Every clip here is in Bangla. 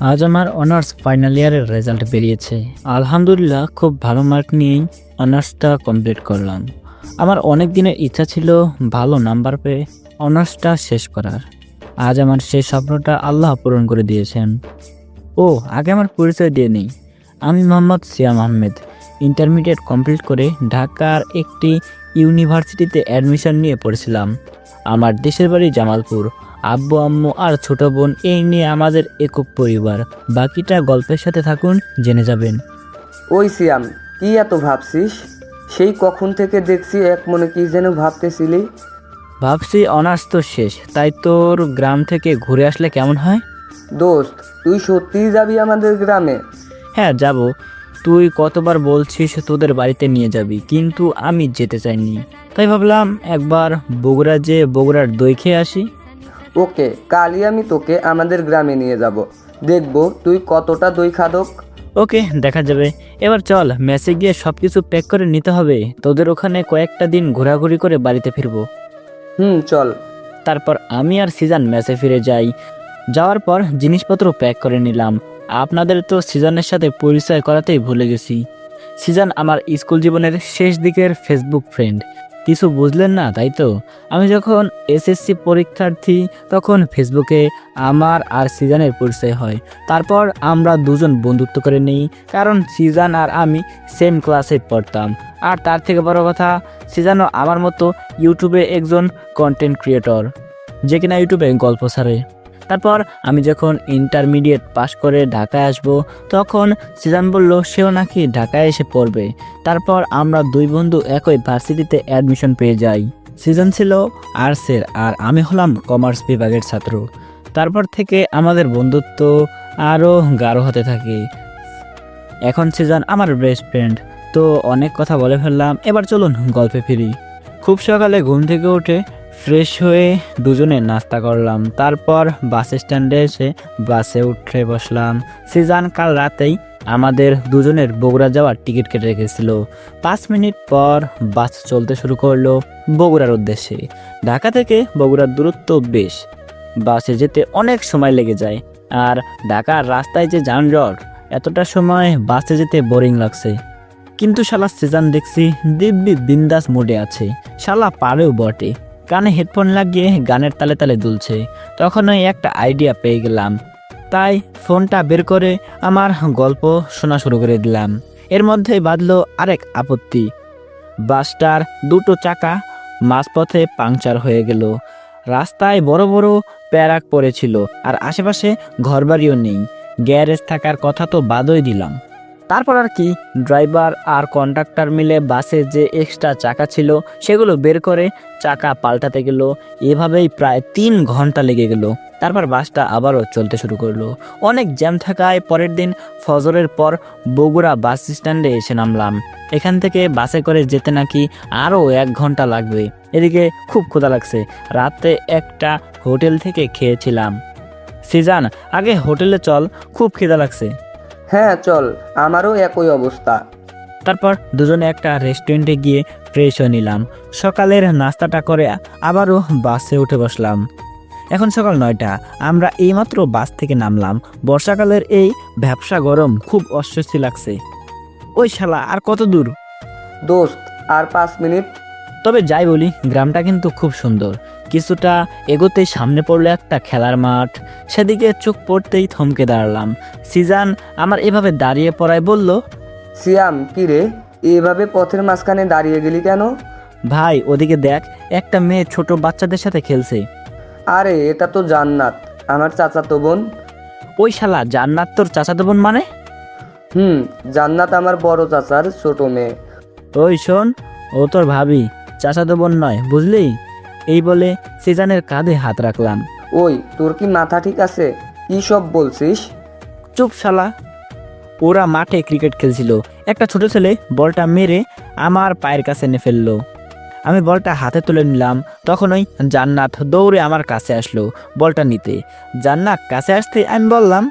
আজ আমার অনার্স ফাইনাল ইয়ারের রেজাল্ট বেরিয়েছে। আলহামদুলিল্লাহ খুব ভালো মার্ক নিয়েই অনার্সটা কমপ্লিট করলাম। আমার অনেক দিনের ইচ্ছা ছিল ভালো নাম্বার পেয়ে অনার্সটা শেষ করার। আজ আমার সেই স্বপ্নটা আল্লাহ পূরণ করে দিয়েছেন। ও আগে আমার পরিচয় দিয়ে নেই। আমি মোহাম্মদ সিয়াম আহমেদ। ইন্টারমিডিয়েট কমপ্লিট করে ঢাকার একটি ইউনিভার্সিটিতে অ্যাডমিশন নিয়ে পড়েছিলাম। আমার দেশের বাড়ি জামালপুর। আব্বু আম্মু আর ছোট বোন, এই নিয়ে আমাদের একক পরিবার। বাকিটা গল্পের সাথে থাকুন, জেনে যাবেন। ওই সিয়াম, কি এত ভাবছিস? সেই কখন থেকে দেখছি এক মনে কি যেন ভাবতেছিলি। ভাবছি অনার্স তো শেষ, তাই তোর গ্রাম থেকে ঘুরে আসলে কেমন হয়? দোস্ত, তুই সত্যিই যাবি আমাদের গ্রামে? হ্যাঁ যাব। তুই কতবার বলছিস তোদের বাড়িতে নিয়ে যাবি, কিন্তু আমি যেতে চাইনি। তাই ভাবলাম একবার বগুড়া যেয়ে বগুড়ার দই খেয়ে আসি। ওকে, কালই আমি তোকে আমাদের গ্রামে নিয়ে যাব। দেখবো তুই কতটা দই খাদক। ওকে, দেখা যাবে। এবার চল, মেসে গিয়ে সব কিছু প্যাক করে নিতে হবে। তোদের ওখানে কয়েকটা দিন ঘোরাঘুরি করে বাড়িতে ফিরবো। চল। তারপর আমি আর সিজান মেসে ফিরে যাই। যাওয়ার পর জিনিসপত্র প্যাক করে নিলাম। আপনাদের তো সিজানের সাথে পরিচয় করাতেই ভুলে গেছি। সিজান আমার স্কুল জীবনের শেষ দিকের ফেসবুক ফ্রেন্ড। কিছু বুঝলেন না, তাই তো? আমি যখন এসএসসি পরীক্ষার্থী তখন ফেসবুকে আমার আর সিজানের পরিচয় হয়। তারপর আমরা দুজন বন্ধুত্ব করে নিই, কারণ সিজান আর আমি সেম ক্লাসে পড়তাম। আর তার থেকে বড় কথা, সিজানও আমার মতো ইউটিউবে একজন কন্টেন্ট ক্রিয়েটর, যে কিনা ইউটিউবে গল্প ছাড়ে। তারপর আমি যখন ইন্টারমিডিয়েট পাশ করে ঢাকায় আসব, তখন সিজান বলল সেও নাকি ঢাকায় এসে পড়বে। তারপর আমরা দুই বন্ধু একই ভার্সিটিতে অ্যাডমিশন পেয়ে যাই। সিজন ছিল আর্টসের আর আমি হলাম কমার্স বিভাগের ছাত্র। তারপর থেকে আমাদের বন্ধুত্ব আরও গাঢ় হতে থাকে। এখন সিজন আমার বেস্ট ফ্রেন্ড। তো অনেক কথা বলে ফেললাম, এবার চলুন গল্পে ফিরি। খুব সকালে ঘুম থেকে উঠে ফ্রেশ হয়ে দুজনে নাস্তা করলাম। তারপর বাস স্ট্যান্ডে এসে বাসে উঠে বসলাম। সিজান কাল রাতেই আমাদের দুজনের বগুড়া যাওয়ার টিকিট কেটে রেখেছিল। 5 মিনিট পর বাস চলতে শুরু করলো বগুড়ার উদ্দেশ্যে। ঢাকা থেকে বগুড়ার দূরত্ব বেশ, বাসে যেতে অনেক সময় লেগে যায়। আর ঢাকার রাস্তায় যে যানজট, এতটা সময় বাসে যেতে বোরিং লাগছে। কিন্তু শালা সিজান দেখছি দিব্যি বিন্দাস মোডে আছে। শালা পারেও বটে, কানে হেডফোন লাগিয়ে গানের তালে তালে দুলছে। তখনই একটা আইডিয়া পেয়ে গেলাম, তাই ফোনটা বের করে আমার গল্প শোনা শুরু করে দিলাম। এর মধ্যেই বাঁধলো আরেক আপত্তি। বাসটার দুটো চাকা মাঝপথে পাংচার হয়ে গেল। রাস্তায় বড় বড় প্যারাক পড়েছিল, আর আশেপাশে ঘরবাড়িও নেই। গ্যারেজ থাকার কথা তো বাদই দিলাম। তারপর আর কি, ড্রাইভার আর কন্ডাক্টর মিলে বাসে যে এক্সট্রা চাকা ছিল সেগুলো বের করে চাকা পাল্টাতে গেল। এভাবেই প্রায় 3 ঘন্টা লেগে গেল। তারপর বাসটা আবারও চলতে শুরু করলো। অনেক জ্যাম থাকায় পরের দিন ফজরের পর বগুড়া বাস স্ট্যান্ডে এসে নামলাম। এখান থেকে বাসে করে যেতে নাকি আরও 1 ঘন্টা লাগবে। এদিকে খুব ক্ষুধা লাগছে। রাতে একটা হোটেল থেকে খেয়েছিলাম। সিজান, আগে হোটেলে চল, খুব খিদা লাগছে। হ্যাঁ চল, আমারও একই অবস্থা। তারপর দুজনে একটা রেস্টুরেন্টে গিয়ে ফ্রেশ হয়ে নিলাম। সকালের নাস্তাটা করে আবারও বাসে উঠে বসলাম। এখন সকাল 9টা। আমরা এইমাত্র বাস থেকে নামলাম। বর্ষাকালের এই ভ্যাপসা গরম খুব অস্বস্তি লাগছে। ওই শালা, আর কত দূর? দোস্ত, আর 5 মিনিট। তবে যাই বলি, গ্রামটা কিন্তু খুব সুন্দর। কিছুটা এগোতেই সামনে পড়লো একটা খেলার মাঠ। সেদিকে চোখ পড়তেই থমকে দাঁড়ালাম। সিজান আমার এভাবে দাঁড়িয়ে পড়ায় বলল, সিয়াম, কি রে, এভাবে পথের মাঝখানে দাঁড়িয়ে গেলি কেন? ভাই ওদিকে দেখ, একটা মেয়ে ছোট বাচ্চাদের সাথে খেলছে। আরে এটা তো জান্নাত, আমার চাচাতো বোন। ওই শালা, জান্নাত তোর চাচাতো বোন মানে? জান্নাত আমার বড় চাচার ছোট মেয়ে। ওই শোন, ও তোর ভাবি, চাচাতো বোন নয়, বুঝলি? এই বলে সিজানের কাঁধে হাত রাখলাম। ওই, তোর কি মাথা ঠিক আছে? কি সব বলছিস? চুপ শালা। ওরা মাঠে ক্রিকেট খেলছিল। একটা ছোট ছেলে বলটা মেরে আমার পায়ের কাছে এনে ফেললো। আমি বলটা হাতে তুলে নিলাম। তখনই জান্নাত দৌড়ে আমার কাছে আসলো বলটা নিতে। জান্নাত কাছে আসতে আমি বললাম,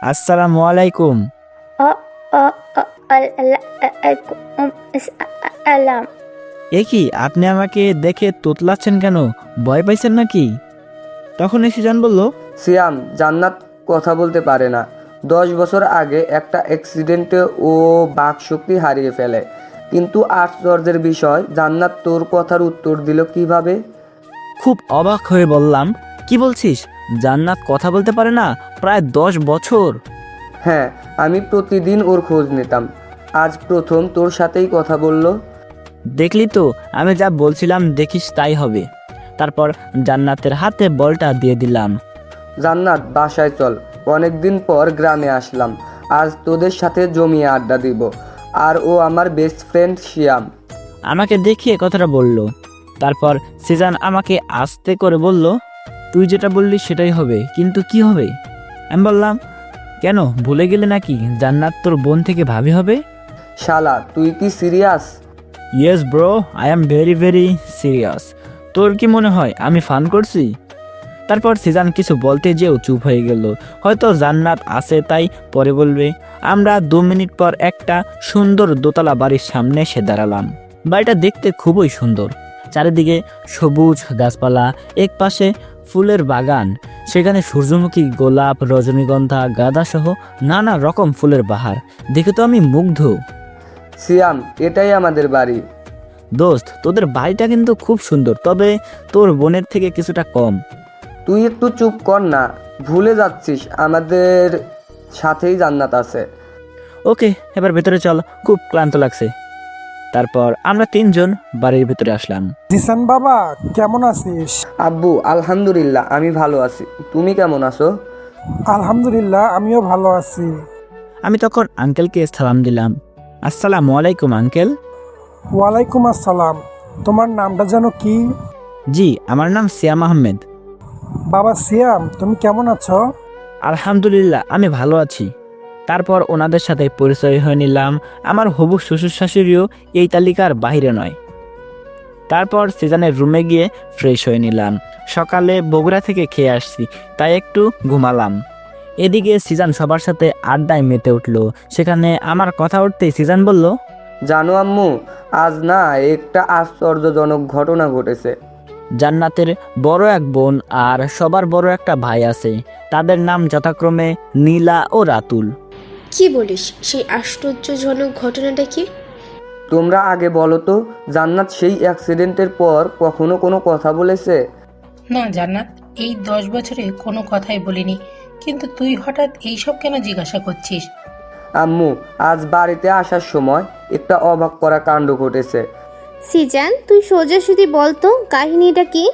আসসালামু আলাইকুম। আলাম। এ কি, আপনি আমাকে দেখে তোতলাচ্ছেন কেন? ভয় পাইছেন নাকি? তখন সিজান বলল, সিয়াম, জান্নাত কথা বলতে পারে না। 10 বছর আগে একটা অ্যাক্সিডেন্টে ও বাকশক্তি হারিয়ে ফেলে। কিন্তু আশ্চর্যের বিষয়, জান্নাত তোর কথার উত্তর দিল কিভাবে? খুব অবাক হয়ে বললাম, কি বলছিস? জান্নাত কথা বলতে পারে না? প্রায় 10 বছর? হ্যাঁ, আমি প্রতিদিন ওর খোঁজ নিতাম। আজ প্রথম তোর সাথেই কথা বলল। দেখলি তো, আমি যা বলছিলাম দেখিস তাই হবে। তারপর জান্নাতের হাতে বলটা দিয়ে দিলাম। জান্নাত, বাসায় চল। অনেকদিন পর গ্রামে আসলাম। আজ তোদের সাথে জমিয়ে আড্ডা দিব। আর ও আমার বেস্ট ফ্রেন্ড শিয়াম। আমাকে দেখিয়ে কথাটা বলল। তারপর সিজান আমাকে আস্তে করে বলল, তুই যেটা বললি সেটাই হবে, কিন্তু কি হবে? আমি বললাম, কেন, ভুলে গেলে নাকি জান্নাত তোর বোন থেকে ভাবি হবে? শালা, তুই কি serious? Yes bro, I am very very serious. তোর কি মনে হয় আমি ফান করছি? তারপর সিজান কিছু বলতে যেও চুপ হয়ে গেল। হয়তো জান্নাত আছে তাই পরে বলবে। আমরা 2 মিনিট পর একটা সুন্দর দোতলা বাড়ির সামনে এসে দাঁড়ালাম। বাড়িটা দেখতে খুবই সুন্দর। চারিদিকে সবুজ গাছপালা, এক পাশে ফুলের বাগান, সেখানে সূর্যমুখী, গোলাপ, রজনীগন্ধা, গাঁদা সহ নানা রকম ফুলের বাহার। দেখে তো আমি মুগ্ধ। শিয়াম, এটাই আমাদের বাড়ি। দোস্ত, তোদের বাড়িটা কিন্তু খুব সুন্দর, তবে তোর বোনের থেকে কিছুটা কম। তুই একটু চুপ কর না। ভুলে যাচ্ছিস আমাদের সাথেই জান্নাত আছে। ওকে, এবার ভেতরে চল, খুব ক্লান্ত লাগছে। তারপর আমরা 3 জন বাড়ির ভেতরে আসলাম। জিসান বাবা, কেমন আছিস? আব্বু, আলহামদুলিল্লাহ আমি ভালো আছি। তুমি কেমন আছো? আলহামদুলিল্লাহ, আমিও ভালো আছি। আমি তখন আঙ্কেলকে সালাম দিলাম। আসসালামু আলাইকুম আঙ্কেল। ওয়ালাইকুম আসসালাম। তোমার নামটা যেন কি? জি, আমার নাম সিয়াম আহমেদ। বাবা সিয়াম, তুমি কেমন আছো? আলহামদুলিল্লাহ, আমি ভালো আছি। তারপর ওনাদের সাথে পরিচয় হয়ে নিলাম। আমার হবু শ্বশুর শাশুড়িও এই তালিকার বাইরে নয়। তারপর সিজানের রুমে গিয়ে ফ্রেশ হয়ে নিলাম। সকালে বগুড়া থেকে খেয়ে আসছি, তাই একটু ঘুমালাম। এদিকে সিজান সবার সাথে আড্ডায় মেতে উঠলো। সেখানে আমার কথা উঠতেই সিজান বলল, জানো আম্মু, আজ না একটা আশ্চর্যজনক ঘটনা ঘটেছে। জান্নাতের বড় এক বোন আর সবার বড় একটা ভাই আছে। তাদের নাম যথাক্রমে নীলা ও রাতুল। কি বলিস? সেই আশ্চর্যজনক ঘটনাটা কি? তোমরা আগে বলো তো, জান্নাত সেই অ্যাক্সিডেন্টের পর কখনো কোনো কথা বলেছে? না জান্নাত, এই 10 বছরে কোনো কথাই বলিনি, কিন্তু তুই হঠাৎ এইসব কেন জিজ্ঞাসা করছিস? আম্মু, আজ বাড়িতে আসার সময় একটা অবাক করা কাণ্ড ঘটেছে। সিজান, তুই সোজাসুজি বলতো কাহিনীটা কি?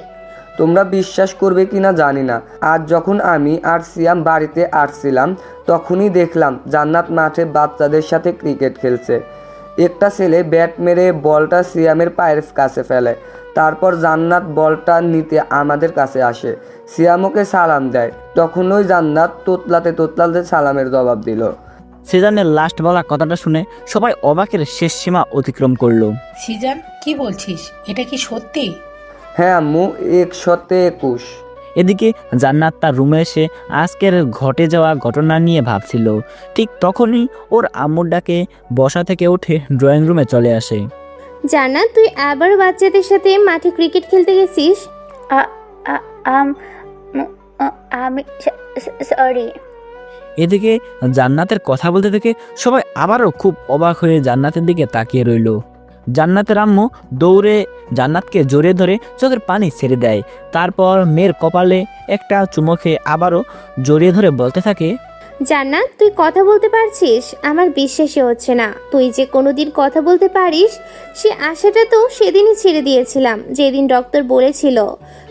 তোমরা বিশ্বাস করবে কিনা জানি না, আজ যখন আমি আর সিয়াম বাড়িতে আসছিলাম তখনই দেখলাম জান্নাত মাঠে বাচ্চাদের সাথে ক্রিকেট খেলছে। একটা ছেলে ব্যাট মেরে বলটা সিয়ামের পায়ের কাছে ফেলে। তারপর জান্নাত বলটা নিতে আমাদের কাছে আসে। সিয়াম ওকে সালাম দেয়। তখন ওই জান্নাত তোতলাতে তোতলাতে সালামের জবাব দিল। সিজানের লাস্ট বলা কথাটা শুনে সবাই অবাকের শেষ সীমা অতিক্রম করলো। সিজান, কি বলছিস? এটা কি সত্যি? হ্যাঁ আম্মু, 121। এদিকে জান্নাত তার রুমে এসে আজকের ঘটে যাওয়া ঘটনা নিয়ে ভাবছিল। ঠিক তখনই ওর আম্মুর ডাকে বসা থেকে উঠে ড্রয়িং রুমে চলে আসে। জান্নাত, তুই আবার বাচ্চাদের সাথে মাঠে ক্রিকেট খেলতে গেছিস? আমি সরি। এদিকে জান্নাতের কথা বলতে দেখে সবাই আবারও খুব অবাক হয়ে জান্নাতের দিকে তাকিয়ে রইল। জান্নাতের আম্মু দৌড়ে জান্নাতকে জড়িয়ে ধরে চোখের পানি ছেড়ে দেয়। তারপর মেয়ের কপালে একটা চুমো খেয়ে আবারও জড়িয়ে ধরে বলতে থাকে, জান্নাত, তুই কথা বলতে পারছিস? আমার বিশ্বাসই হচ্ছে না তুই যে কোনোদিন কথা বলতে পারিস। সে আশাটা তো সেদিনই ছেড়ে দিয়েছিলাম, যেদিন ডক্টর বলেছিল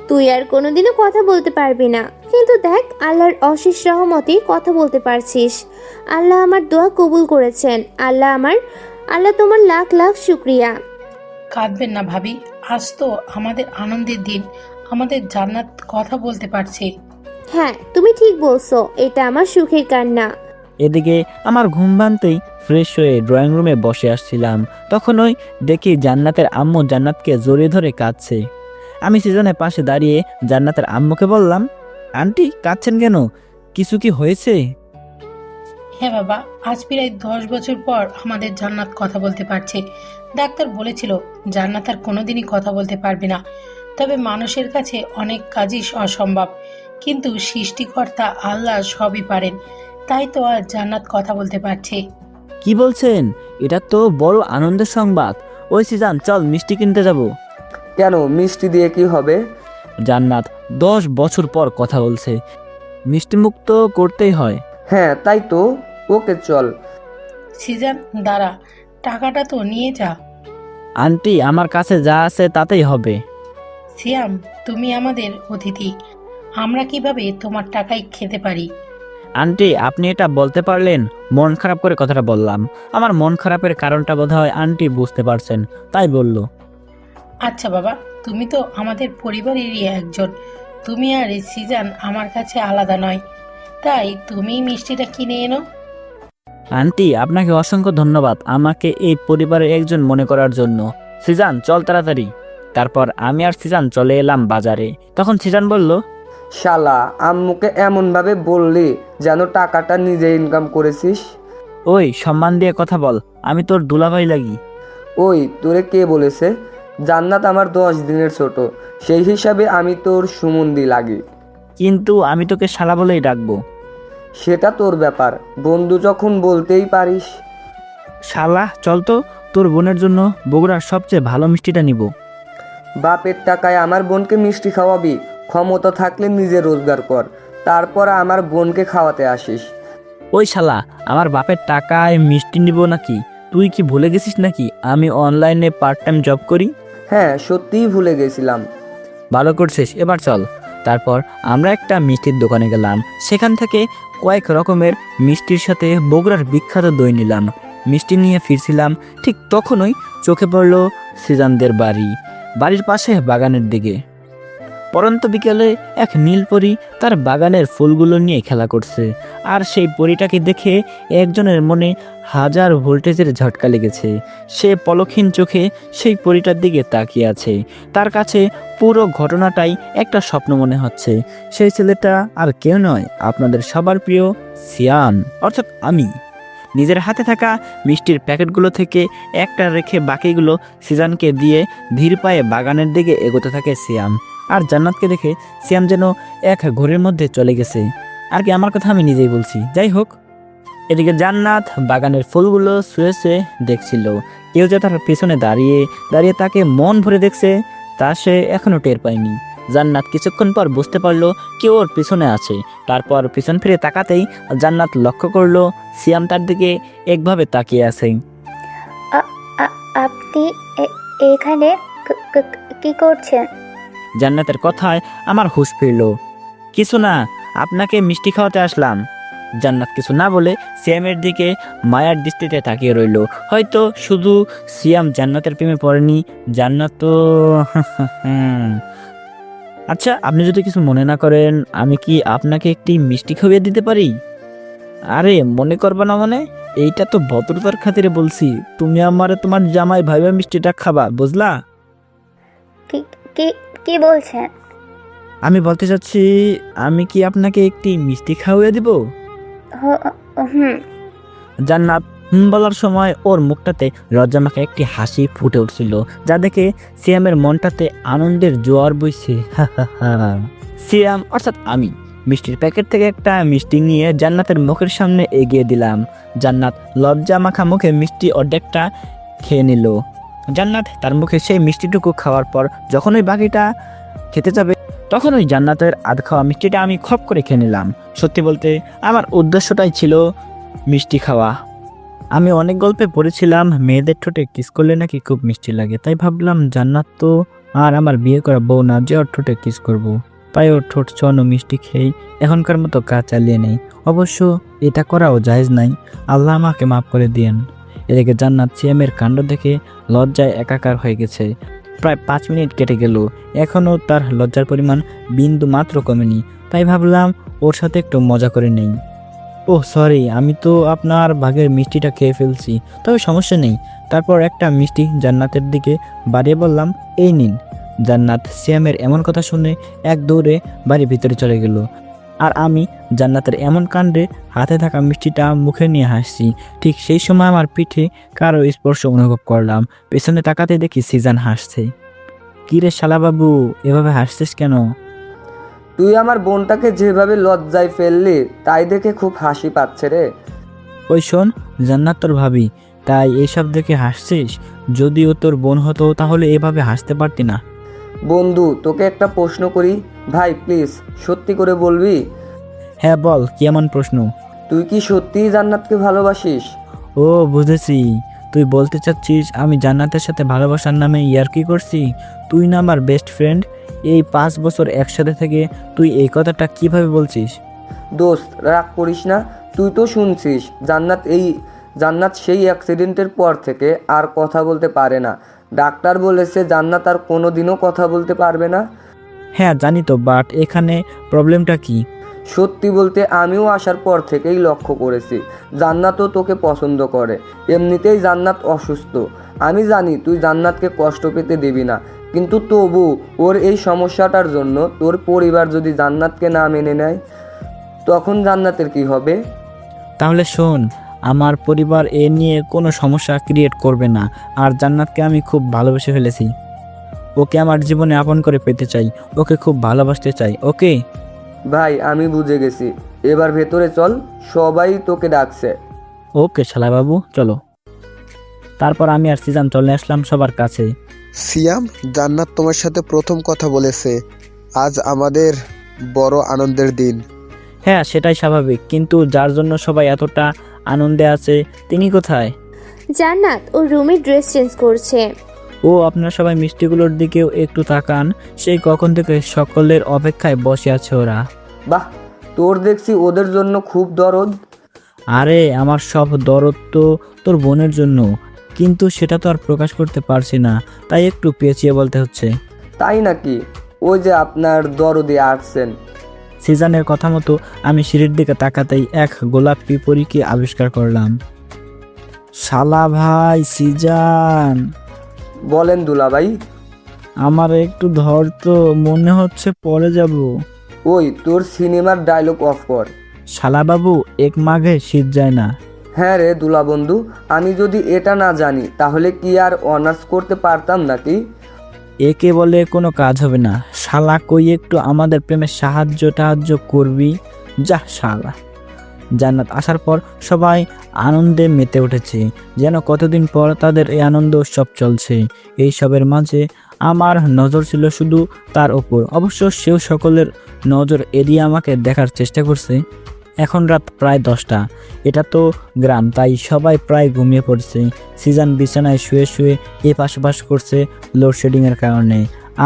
তুই আর কোনোদিনও কথা বলতে পারবি না। কিন্তু দেখ, আল্লাহর অশেষ রহমতে কথা বলতে পারছিস। আল্লাহ আমার দোয়া কবুল করেছেন। আল্লাহ তোমার লাখ লাখ শুক্রিয়া। কাঁদবেন না ভাবি, আজ তো আমাদের আনন্দের দিন। আমাদের জান্নাত কথা বলতে পারছে। হ্যাঁ, তুমি ঠিক বলছো, এটা আমার সুখের কান্না। এদিকে আমার ঘুম ভাঙতেই ফ্রেশ হয়ে ড্রয়িং রুমে বসে আসছিলাম। তখন ওই দেখি জান্নাতের আম্মু জান্নাতকে জড়িয়ে ধরে কাঁদছে। আমি সিজনের পাশে দাঁড়িয়ে জান্নাতের আম্মুকে বললাম, আন্টি কাঁদছেন কেন? কিছু কি হয়েছে? হ্যাঁ বাবা, আজ প্রায় 10 বছর পর আমাদের জান্নাত কথা বলতে পারছে। ডাক্তার বলেছিল জান্নাত আর কোনোদিনই কথা বলতে পারবে না, তবে মানুষের কাছে অনেক কাজই অসম্ভব। কিন্তু সৃষ্টিকর্তা আল্লাহ সবই পারেন, তাই তো আজ জান্নাত কথা বলতে পারছে। কি বলছেন? এটা তো বড় আনন্দের সংবাদ। ওই সিজান, চল মিষ্টি কিনতে যাব। কেন, মিষ্টি দিয়ে কি হবে? জান্নাত 10 বছর পর কথা বলছে, মিষ্টি মুখ তো করতেই হয়। হ্যাঁ তাই তো, ওকে চল। সিজান দাঁড়া, টাকাটা তো নিয়ে যা। আন্টি, আমার কাছে যা আছে তাতেই হবে। সিয়াম, তুমি আমাদের অতিথি, আমরা কিভাবে তোমার টাকায় খেতে পারি? আন্টি, আপনি এটা বলতে পারলেন? মন খারাপ করে কথাটা বললাম। আমার মন খারাপের কারণটা বোধহয় আন্টি বুঝতে পারছেন, তাই বলল। আচ্ছা বাবা, তুমি তো আমাদের পরিবারেরই একজন, তুমি আর এই সিজান আমার কাছে আলাদা নয়, তাই তুমি মিষ্টিটা কিনে এনো। আন্টি, আপনাকে অসংখ্য ধন্যবাদ আমাকে এই পরিবারের একজন মনে করার জন্য। সিজান, চল তাড়াতাড়ি। তারপর আমি আর সিজান চলে এলাম বাজারে। তখন সিজান বলল, শালা, আম্মুকে এমনভাবে বললি যেন টাকাটা নিজে ইনকাম করেছিস। ওই, সম্মান দিয়ে কথা বল, আমি তোর দুলাভাই লাগি। ওই, তোরে কে বলেছে? জান্নাত আমার 10 দিনের ছোট, সেই হিসাবে আমি তোর সুমন্দি লাগি। কিন্তু আমি তোকে শালা বলেই ডাকবো। সেটা তোর ব্যাপার, বন্ধু যখন বলতেই পারিস। শালা, চল তো, তোর বোনের জন্য বগুড়ার সবচেয়ে ভালো মিষ্টিটা নিব। বাপের টাকায় আমার বোনকে মিষ্টি খাওয়াবি? ক্ষমতা থাকলে নিজে রোজগার কর, তারপর আমার বোনকে খাওয়াতে আসিস। ওই শালা, আমার বাপের টাকায় মিষ্টি নিব নাকি? তুই কি ভুলে গেছিস নাকি আমি অনলাইনে পার্ট টাইম জব করি? হ্যাঁ, সত্যিই ভুলে গেছিলাম। ভালো করছিস, এবার চল। তারপর আমরা একটা মিষ্টির দোকানে গেলাম। সেখান থেকে কয়েক রকমের মিষ্টির সাথে বগুড়ার বিখ্যাত দই নিলাম। মিষ্টি নিয়ে ফিরছিলাম, ঠিক তখনই চোখে পড়ল সিজানদের বাড়ির পাশে বাগানের দিকে। পরন্ত বিকেলে এক নীলপরি তার বাগানের ফুলগুলো নিয়ে খেলা করছে। আর সেই পরিটাকে দেখে একজনের মনে 1000 ভোল্টেজের ঝটকা লেগেছে। সে পলকহীন চোখে সেই পরিটার দিকে তাকিয়ে আছে। তার কাছে পুরো ঘটনাটাই একটা স্বপ্ন মনে হচ্ছে। সেই ছেলেটা আর কেউ নয়, আপনাদের সবার প্রিয় সিয়ান, অর্থাৎ আমি। নিজের হাতে থাকা মিষ্টির প্যাকেটগুলো থেকে একটা রেখে বাকিগুলো সিজানকে দিয়ে ধীর পায়ে বাগানের দিকে এগোতে থাকে সিয়াম। আর জান্নাতকে দেখে সিয়াম যেন এক ঘোরের মধ্যে চলে গেছে। আর কি, আমার কথা আমি নিজেই বলছি। যাই হোক, এদিকে জান্নাত বাগানের ফুলগুলো শুয়ে শুয়ে দেখছিল। কেউ যে তার পেছনে দাঁড়িয়ে দাঁড়িয়ে তাকে মন ভরে দেখছে তা সে এখনো টের পায়নি। জান্নাত কিছুক্ষণ পর বুঝতে পারলো কেউ ওর পিছনে আছে। তারপর পিছন ফিরে তাকাতেই জান্নাত লক্ষ্য করলো সিয়াম তার দিকে একভাবে তাকিয়ে আছে। আপনি এখানে কি করছেন? জান্নাতের কথায় আমার হুঁশ ফিরল। কিছু না, আপনাকে মিষ্টি খাওয়াতে আসলাম। জান্নাত কিছু না বলে সিয়ামের দিকে মায়ার দৃষ্টিতে তাকিয়ে রইল। হয়তো শুধু সিয়াম জান্নাতের প্রেমে পড়েনি, জান্নাত তো আচ্ছা, আপনি যদি কিছু মনে না করেন, আমি কি আপনাকে একটি মিষ্টি খাইয়ে দিতে পারি? আরে, মনে করবা না মানে? এইটা তো ভদ্রতার খাতিরে বলছি। তুমি আমারে তোমার জামাই ভাইবা মিষ্টিটা খাবা, বুঝলা? কি কি কি বলছেন? আমি বলতে চাচ্ছি, আমি কি আপনাকে একটি মিষ্টি খাওয়িয়ে দিব? হুম। জান্নাত বলার সময় ওর মুখটাতে লজ্জামাখা একটি হাসি ফুটে উঠছিল, যা দেখে সিয়ামের মনটাতে আনন্দের জোয়ার বইছে। সিয়াম অর্থাৎ আমি মিষ্টির প্যাকেট থেকে একটা মিষ্টি নিয়ে জান্নাতের মুখের সামনে এগিয়ে দিলাম। জান্নাত লজ্জা মাখা মুখে মিষ্টি অর্ধেকটা খেয়ে নিল। জান্নাত তার মুখে সেই মিষ্টিটুকু খাওয়ার পর যখন ওই বাকিটা খেতে যাবে, তখন ওই জান্নাতের আধ খাওয়া মিষ্টিটা আমি খপ করে খেয়ে নিলাম। সত্যি বলতে আমার উদ্দেশ্যটাই ছিল মিষ্টি খাওয়া। আমি অনেক গল্পে পড়েছিলাম মেয়েদের ঠোঁটে কিস করলে নাকি খুব মিষ্টি লাগে, তাই ভাবলাম জান্নাত তো আর আমার বিয়ে করা বউ না যে ওর ঠোঁটে কিস করব। তাই ওর ঠোঁট ছোঁয়ানো মিষ্টি খেয়েই এখনকার মতো কাজ চালিয়ে নেই। অবশ্য এটা করাও জায়েজ নাই, আল্লাহ আমাকে মাফ করে দিয়েন। এদিকে জান্নাত সিয়ামের কাণ্ড দেখে লজ্জায় একাকার হয়ে গেছে। প্রায় 5 মিনিট কেটে গেল, এখনও তার লজ্জার পরিমাণ বিন্দু মাত্র কমেনি। তাই ভাবলাম ওর সাথে একটু মজা করে নেই। ওহ সরি, আমি তো আপনার ভাগের মিষ্টিটা খেয়ে ফেলছি, তবে সমস্যা নেই। তারপর একটা মিষ্টি জান্নাতের দিকে বাড়িয়ে বললাম, এই নিন। জান্নাত সিয়ামের এমন কথা শুনে এক দৌড়ে বাড়ির ভিতরে চলে গেল। আর আমি জান্নাতের এমন কাণ্ডে হাতে থাকা মিষ্টিটা মুখে নিয়ে হাসছি। ঠিক সেই সময় আমার পিঠে কারো স্পর্শ অনুভব করলাম। পেছনে তাকাতে দেখি সিজান হাসছে। কিরে শালাবাবু, এভাবে হাসছিস কেন? তুই আমার বোনটাকে যেভাবে লজ্জায় ফেললি তাই দেখে খুব হাসি পাচ্ছে রে। ওই শোন, জান্নাত তোর ভাবি, তাই এইসব দেখে হাসছিস? যদিও তোর বোন হতো তাহলে এভাবে হাসতে পারতি না। বন্ধু, তোকে একটা প্রশ্ন করি ভাই, প্লিজ সত্যি করে বলবি? হ্যাঁ বল, কি এমন প্রশ্ন? তুই কি সত্যিই জান্নাতকে ভালোবাসিস? ও বুঝেছি, তুই বলতে চাচ্ছিস আমি জান্নাতের সাথে ভালোবাসার নামে ইয়ার্কি করছি। তুই না আমার বেস্ট ফ্রেন্ড, এই 5 বছর একসাথে থেকে তুই এই কথাটা কিভাবে বলছিস? দোস্ত, রাগ করিস না। তুই তো শুনছিস জান্নাত সেই অ্যাক্সিডেন্টের পর থেকে আর কথা বলতে পারে না। ডাক্তার বলেছে জান্নাত আর কোনোদিনও কথা বলতে পারবে না। হ্যাঁ জানি তো, বাট এখানে প্রবলেমটা কি? সত্যি বলতে আমিও আসার পর থেকেই লক্ষ্য করেছি জান্নাতও তোকে পছন্দ করে। এমনিতেই জান্নাত অসুস্থ। আমি জানি তুই জান্নাতকে কষ্ট পেতে দিবি না, কিন্তু তবু ওর এই সমস্যাটার জন্য তোর পরিবার যদি জান্নাতকে না মেনে নেয় তখন জান্নাতের কি হবে? তাহলে শোন, আমার পরিবার এ নিয়ে কোনো সমস্যা ক্রিয়েট করবে না। আর জান্নাতকে আমি খুব ভালোবেসে ফেলেছি। ওকে আমার জীবনে আপন করে পেতে চাই, ওকে খুব ভালোবাসতে চাই। ওকে ভাই, আমি বুঝে গেছি। এবার ভেতরে চল, সবাই তোকে ডাকছে। ওকে শালাবাবু, চলো। তারপর আমি আর সিজান চলে আসলাম সবার কাছে। সিয়াম, জান্নাত তোমার সাথে প্রথম কথা বলেছে। আজ আমাদের বড় আনন্দের দিন। হ্যাঁ সেটাই স্বাভাবিক, কিন্তু যার জন্য সবাই এতটা আনন্দে আছে তিনি কোথায়? জান্নাত ও রুমে ড্রেস চেঞ্জ করছে। ও আপনারা সবাই মিষ্টিগুলোর দিকেও একটু তাকান, সেই কখন থেকে সকলের অপেক্ষায় বসে আছে ওরা। বাহ, তোর দেখছি ওদের জন্য খুব দরদ। আরে আমার সব দরদ তো তোর বোনের জন্য, কিন্তু সেটা তো আর প্রকাশ করতে পারছি না, তাই একটু পেঁচিয়ে বলতে হচ্ছে। তাই নাকি? ওই যে আপনার দরদে আসছেন। সিজনের কথা মতো আমি সিঁড়ির দিকে তাকাতেই এক গোলাপি পরীকে আবিষ্কার করলাম। শালা ভাই সিজান, বলেন দুলাভাই। আমার একটু ধর তো, মনে হচ্ছে পরে যাব। ওই তোর সিনেমার ডায়লগ অফ কর। শালা বাবু, এক মাঘে শীত যায় না। হ্যাঁ রে দুলা বন্ধু, আমি যদি এটা না জানি তাহলে কি আর অনার্স করতে পারতাম নাকি? একে বলে কোনো কাজ হবে না। শালা কই একটু আমাদের প্রেমে সাহায্য করবি? যা শালা। জান্নাত আসার পর সবাই আনন্দে মেতে উঠেছে, যেন কতদিন পর তাদের এই আনন্দ উৎসব চলছে। এই সবের মাঝে আমার নজর ছিল শুধু তার ওপর। অবশ্য সেও সকলের নজর এড়িয়ে আমাকে দেখার চেষ্টা করছে। এখন রাত প্রায় 10টা। এটা তো গ্রাম, তাই সবাই প্রায় ঘুমিয়ে পড়ছে। সিজন বিছানায় শুয়ে শুয়ে এপাশ করছে লোডশেডিংয়ের কারণে।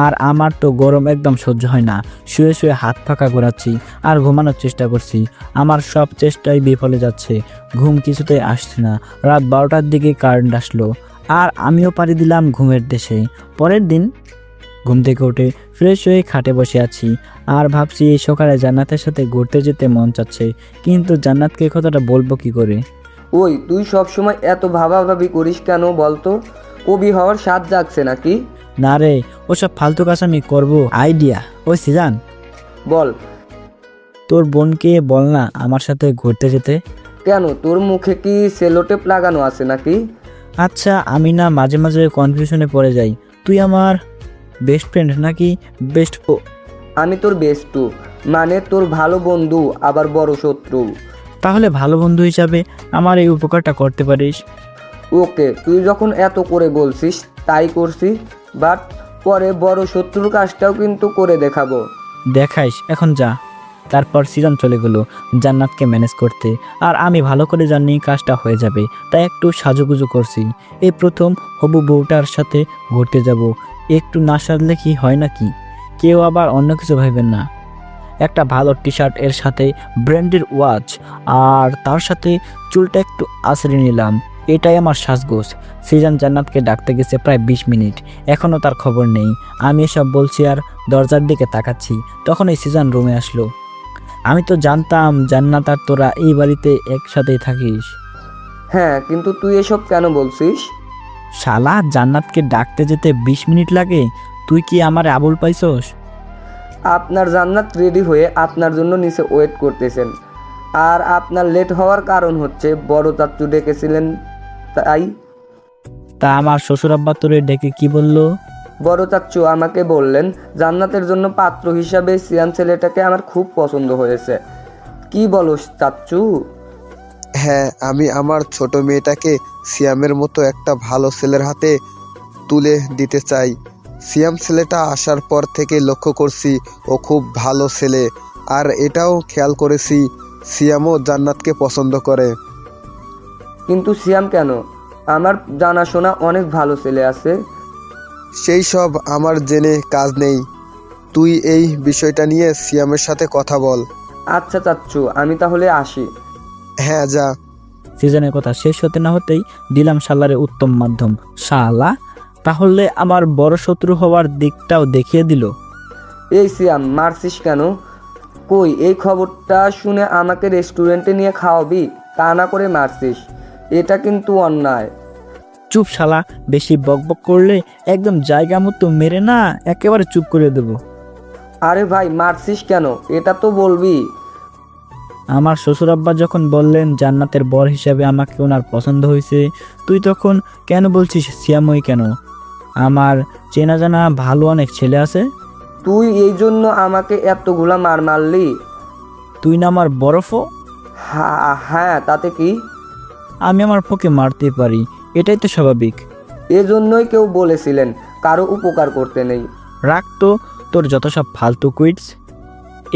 আর আমার তো গরম একদম সহ্য হয় না। শুয়ে শুয়ে হাত ফাঁকা ঘোরাচ্ছি আর ঘুমানোর চেষ্টা করছি। আমার সব চেষ্টাই বিফলে যাচ্ছে, ঘুম কিছুতেই আসছে না। রাত 12টার দিকে কারেন্ট আসলো আর আমিও পাড়ি দিলাম ঘুমের দেশে। পরের দিন ঘুম থেকে উঠে ফ্রেশ হয়ে খাটে বসে আছি আর ভাবছি এই সকালে জান্নাতের সাথে ঘুরতে যেতে মন চাচ্ছে, কিন্তু জান্নাতকে কথাটা বলবো কি করে? ওই তুই সবসময় এত ভাবাভাবি করিস কেন বলতো? কবি হওয়ার স্বাদ জাগছে নাকি? না রে, ওসব ফালতু কাজ আমি করবো। আইডিয়া, ওই সিজান, বল। তোর বোনকে বল না আমার সাথে ঘুরতে যেতে। কেন, তোর মুখে কি সেলোটেপ লাগানো আছে নাকি? আচ্ছা, আমি না মাঝে মাঝে কনফিউশনে পড়ে যাই। তুই আমার বেস্ট ফ্রেন্ড নাকি বেস্ট? আমি তোর বেস্টু, মানে তোর ভালো বন্ধু আবার বড় শত্রু। তাহলে ভালো বন্ধু হিসাবে আমার এই উপকারটা করতে পারিস? ওকে, তুই যখন এত করে বলছিস তাই করছি, বাট পরে বড় শত্রুর কাজটাও কিন্তু করে দেখাবো। দেখাইস, এখন যা। তারপর সিজন চলে গেল জান্নাতকে ম্যানেজ করতে, আর আমি ভালো করে জানি কাজটা হয়ে যাবে, তাই একটু সাজুগুজু করছি। এই প্রথম হবু বউটার সাথে ঘুরতে যাব, একটু না সাজলে কি হয় নাকি? কেউ আবার অন্য কিছু ভাববেন না। একটা ভালো টি শার্ট এর সাথে ব্র্যান্ডের ওয়াচ, আর তার সাথে চুলটা একটু আঁচড়ে নিলাম। এটাই আমার সাজগোজ। সিজন জান্নাতকে ডাকতে গেছে প্রায় 20 মিনিট, এখনও তার খবর নেই। আমি এসব বলছি আর দরজার দিকে তাকাচ্ছি, তখন এই সিজন রুমে আসলো। আমি তো জানতাম জান্নাত আর তোরা এই বাড়িতে একসাথেই থাকিস। হ্যাঁ, কিন্তু তুই এসব কেন বলছিস? শালা, জান্নাতকে ডাকতে যেতে 20 মিনিট লাগে, তুই কি আমার আবুল পাইছস? আপনার জান্নাত রেডি হয়ে আপনার জন্য নিচে ওয়েট করতেছেন, আর আপনার লেট হওয়ার কারণ হচ্ছে বড় চাচ্চু ডেকেছিলেন তাই। তা আমার শ্বশুর আব্বা তোরে ডেকে কি বললো? বড় চাচ্চু আমাকে বললেন জান্নাতের জন্য পাত্র হিসাবে সিয়াম ছেলেটাকে আমার খুব পছন্দ হয়েছে। কি বলো চাচ্চু? হ্যাঁ, আমি আমার ছোট মেয়েটাকে সিয়ামের মতো একটা ভালো ছেলের হাতে তুলে দিতে চাই। সিয়াম ছেলেটা আসার পর থেকে লক্ষ্য করছি ও খুব ভালো ছেলে, আর এটাও খেয়াল করেছি সিয়ামও জান্নাতকে পছন্দ করে। কিন্তু সিয়াম কেন? আমার জানাশোনা অনেক ভালো ছেলে আছে। সেই সব আমার জেনে কাজ নেই, তুই এই বিষয়টা নিয়ে সিয়ামের সাথে কথা বল। আচ্ছা চাচ্চু, আমি তাহলে আসি। হ্যাঁ, যা। সিজনের কথা শেষ হতে না হতেই দিলাম শালারে উত্তম মাধ্যম। শালা তাহলে আমার বড় শত্রু হওয়ার দিকটাও দেখিয়ে দিল। এই সিয়াম, মারছিস কেন? কই এই খবরটা শুনে আমাকে রেস্টুরেন্টে নিয়ে খাওয়াবি, তা না করে মারছিস। এটা কিন্তু অন্যায়। চুপ শালা, বেশি বকবক করলে একদম জায়গা মতো মেরে না একেবারে চুপ করে দেব। আরে ভাই, মারছিস কেন এটা তো বলবি। আমার শ্বশুরাব্বা যখন বললেন জান্নাতের বর হিসাবে আমাকে ওনার পছন্দ হয়েছে, তুই তখন কেন বলছিস সিয়ামই কেন? আমার চেনা জানা ভালো অনেক ছেলে আছে। তুই এই জন্য আমাকে এতগুলা মার মারলি? তুই না আমার বরফও। হ্যাঁ, তাতে কি? আমি আমার ফোকে মারতে পারি, এটাই তো স্বাভাবিক। এজন্যই কেউ বলেছিলেন কারো উপকার করতে নেই। রাখ তো তোর যত সব ফালতু কুইটস।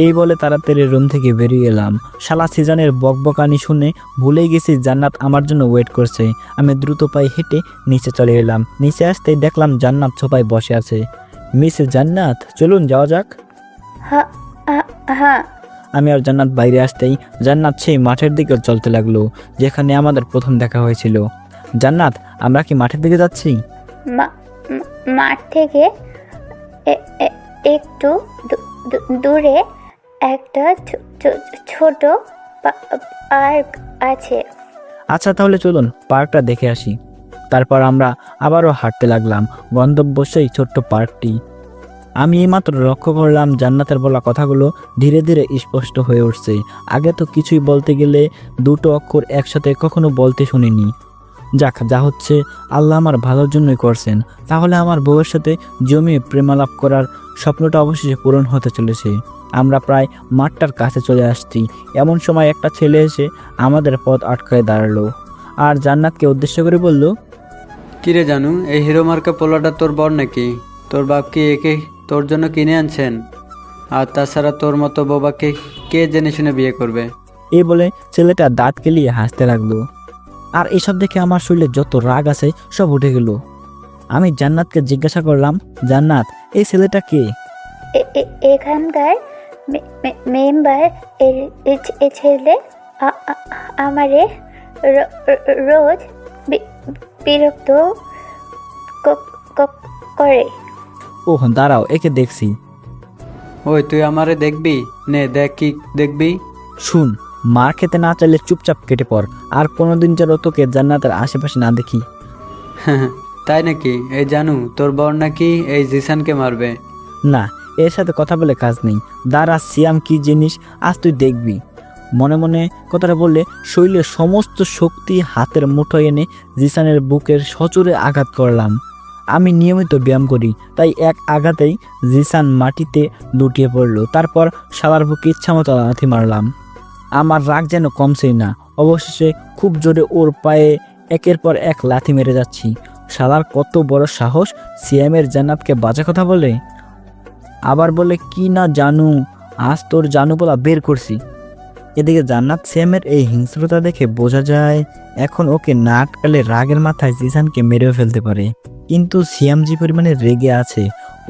এই বলে তাড়াতাড়ি রুম থেকে বেরিয়ে এলাম। শালা সিজনের বকবকানি শুনে ভুলেই গেছি জান্নাত আমার জন্য ওয়েট করছে। আমি দ্রুত পায়ে হেঁটে নিচে চলে এলাম। নিচে আসতেই দেখলাম জান্নাত সোফায় বসে আছে। মিস জান্নাত, চলুন যাওয়া যাক। হ্যাঁ। আমি আর জান্নাত বাইরে আসতেই জান্নাত সেই মাঠের দিকে চলতে লাগলো যেখানে আমাদের প্রথম দেখা হয়েছিল। জান্নাত, আমরা কি মাঠের দিকে যাচ্ছি? মাঠ থেকে একটু দূরে একটা ছোট পার্ক আছে। আচ্ছা তাহলে চলুন পার্কটা দেখে আসি। তারপর আমরা আবারও হাঁটতে লাগলাম গন্তব্য সেই ছোট্ট পার্কটি। আমি এইমাত্র লক্ষ্য করলাম জান্নাতের বলা কথাগুলো ধীরে ধীরে স্পষ্ট হয়ে উঠছে। আগে তো কিছুই বলতে গেলে দুটো অক্ষর একসাথে কখনো বলতে শুনিনি। যাক, যা হচ্ছে আল্লাহ আমার ভালোর জন্যই করছেন। তাহলে আমার বউয়ের সাথে জমিয়ে প্রেমালাপ করার স্বপ্নটা অবশেষে পূরণ হতে চলেছে। আমরা প্রায় মাঠটার কাছে চলে আসছি। এমন সময় একটা ছেলে এসে আমাদের পথ আটকায় দাঁড়ালো আর জান্নাতকে উদ্দেশ্য করে বলল, কিরে জানু, এই হিরো মার্কা পোলাটা তোর বর নাকি? তোর বাপ কি একে তোর জন্য কিনে আনছেন? আর তাছাড়া তোর মতো বাবাকে কে জেনে শুনে বিয়ে করবে? এই বলে ছেলেটা দাঁত কেলিয়ে হাসতে লাগলো। আর এসব দেখে আমার শরীরে যত রাগ আছে সব উঠে গেল। আমি জান্নাতকে জিজ্ঞাসা করলাম, জান্নাত, এই ছেলেটা কে? এখানকার মেম্বার। এ ছেলে আমারে রোজ বিরক্ত করে। ওহ দাঁড়াও, একে দেখছি। ওই তুই আমারে দেখবি? নে দেখ, কি দেখবি? শুন, মার খেতে না চাইলে চুপচাপ কেটে পড়, আর কোনোদিন যেন তোকে জান্নাতের আশেপাশে না দেখি। তাই নাকি? এই জানু, তোর বর নাকি এই জিসানকে মারবে? না, এর সাথে কথা বলে কাজ নেই। দাঁড়া, সিয়াম কি জিনিস আজ তুই দেখবি। মনে মনে কথাটা বললে শরীরের সমস্ত শক্তি হাতের মুঠোয় এনে জিসানের বুকের সজোরে আঘাত করলাম। আমি নিয়মিত ব্যায়াম করি, তাই এক আঘাতেই জিসান মাটিতে লুটিয়ে পড়লো। তারপর শালার বুকে ইচ্ছামতো লাথি মারলাম। আমার রাগ যেন কমছেই না। অবশেষে খুব জোরে ওর পায়ে একের পর এক লাথি মেরে যাচ্ছি। শালার কত বড় সাহস, সিয়ামের জান্নাতকে বাজে কথা বলে। আবার বলে কি না জানু, আজ তোর জানু বলা বের করছি। এদিকে জান্নাত সিয়ামের এই হিংস্রতা দেখে বোঝা যায় এখন ওকে না আটকালে রাগের মাথায় জিসানকে মেরেও ফেলতে পারে। কিন্তু সিয়াম যে পরিমাণে রেগে আছে,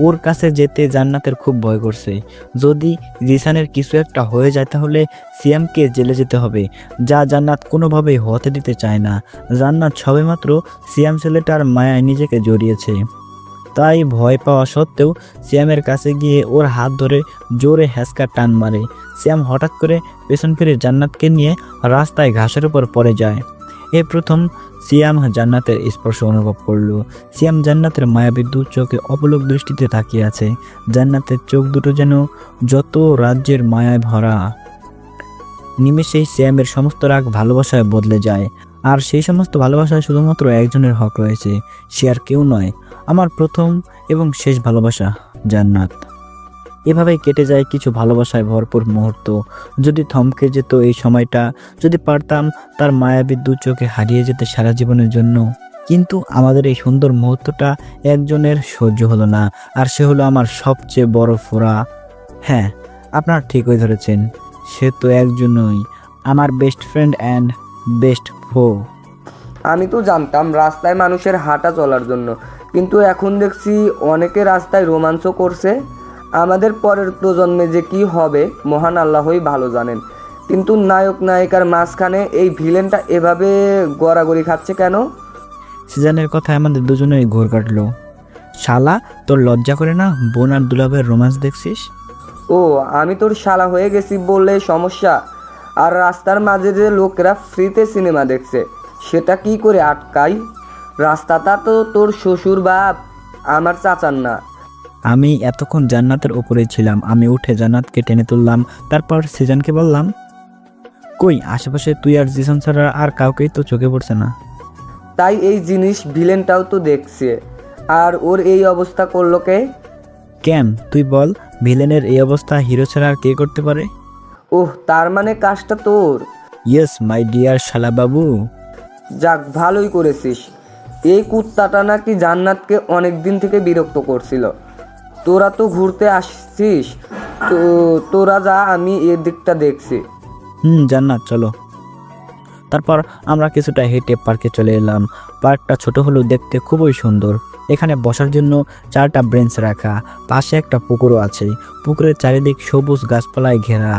ওর কাছে যেতে জান্নাতের খুব ভয় করছে। যদি জিসানের কিছু একটা হয়ে যায় তাহলে সিয়ামকে জেলে যেতে হবে, যা জান্নাত কোনোভাবেই হতে দিতে চায় না। জান্নাত সবেমাত্র সিয়াম ছেলেটার মায়ায় নিজেকে জড়িয়েছে, তাই ভয় পাওয়া সত্ত্বেও সিয়ামের কাছে গিয়ে ওর হাত ধরে জোরে হ্যাঁচকা টান মারে। সিয়াম হঠাৎ করে পেছন ফিরে জান্নাতকে নিয়ে রাস্তায় ঘাসের উপর পড়ে যায়। এই প্রথম সিয়াম জান্নাতের স্পর্শ অনুভব করলো। সিয়াম জান্নাতের মায়াবী দু চোখে অপলক দৃষ্টিতে তাকিয়ে আছে। জান্নাতের চোখ দুটো যেন যত রাজ্যের মায়ায় ভরা। নিমেষেই সিয়ামের সমস্ত রাগ ভালোবাসায় বদলে যায়। আর সেই সমস্ত ভালোবাসায় শুধুমাত্র একজনের হক রয়েছে, সে আর কেউ নয়, আমার প্রথম এবং শেষ ভালোবাসা জান্নাত। এভাবেই কেটে যায় কিছু ভালোবাসায় ভরপুর মুহূর্ত। যদি থমকে যেত এই সময়টা, যদি পারতাম তার মায়াবী দু চোখে হারিয়ে যেতে সারা জীবনের জন্য, কিন্তু আমাদের এই সুন্দর মুহূর্তটা একজনের সহ্য হলো না, আর সে হলো আমার সবচেয়ে বড় ফোড়া। হ্যাঁ, আপনারা ঠিকই ধরেছেন, সে তো একজনই, আমার বেস্ট ফ্রেন্ড অ্যান্ড বেস্ট ফো। আমি তো জানতাম রাস্তায় মানুষের হাঁটা চলার জন্য, কিন্তু এখন দেখছি অনেকে রাস্তায় রোমাঞ্চও করছে। আমাদের পরের প্রজন্মে যে কি হবে মহান আল্লাহই ভালো জানেন। কিন্তু নায়ক নায়িকার মাঝখানে এই ভিলেনটা এভাবে গড়াগড়ি খাচ্ছে কেন? সিজনের কথায় আমাদের দুজনেই ঘোর কাটলো। শালা, তোর লজ্জা করে না বোন আর দুলাভের রোমান্স দেখছিস? ও, আমি তোর শালা হয়ে গেছি বললে সমস্যা? আর রাস্তার মাঝে যে লোকেরা ফ্রিতে সিনেমা দেখছে সেটা কি করে আটকাই? রাস্তাটা তো তোর শ্বশুর বাপ, আমার চাচার না। আমি এতক্ষণ জান্নাতের ওপরে ছিলাম। আমি উঠে জান্নাতকে টেনে তুললাম, তারপর সিজনকে বললাম, কই আশেপাশে তুই আর জিসন ছাড়া আর কাউকেই তো চোখে পড়ছে না। তাই এই জিনিস ভিলেনটাও তো দেখছে, আর ওর এই অবস্থা করলো কে? কেন তুই বল, ভিলেনের এই অবস্থা হিরো ছাড়া আর কে করতে পারে? ওহ, তার মানে কাজটা তোর। ইয়েস মাই ডিয়ার শালা বাবু। যাক, ভালোই করেছিস। এই কুত্তাটা নাকি জান্নাতকে অনেক দিন থেকে বিরক্ত করছিল। তোরা তো ঘুরতে আসছিস, তো তোরা যা, আমি এর দিকটা দেখছি। জান্নাত চলো। তারপর আমরা কিছুটা হেঁটে পার্কে চলে এলাম। পার্কটা ছোট হলেও দেখতে খুবই সুন্দর। এখানে বসার জন্য 4টা বেঞ্চ রাখা, পাশে একটা পুকুরও আছে। পুকুরের চারিদিক সবুজ গাছপালায় ঘেরা।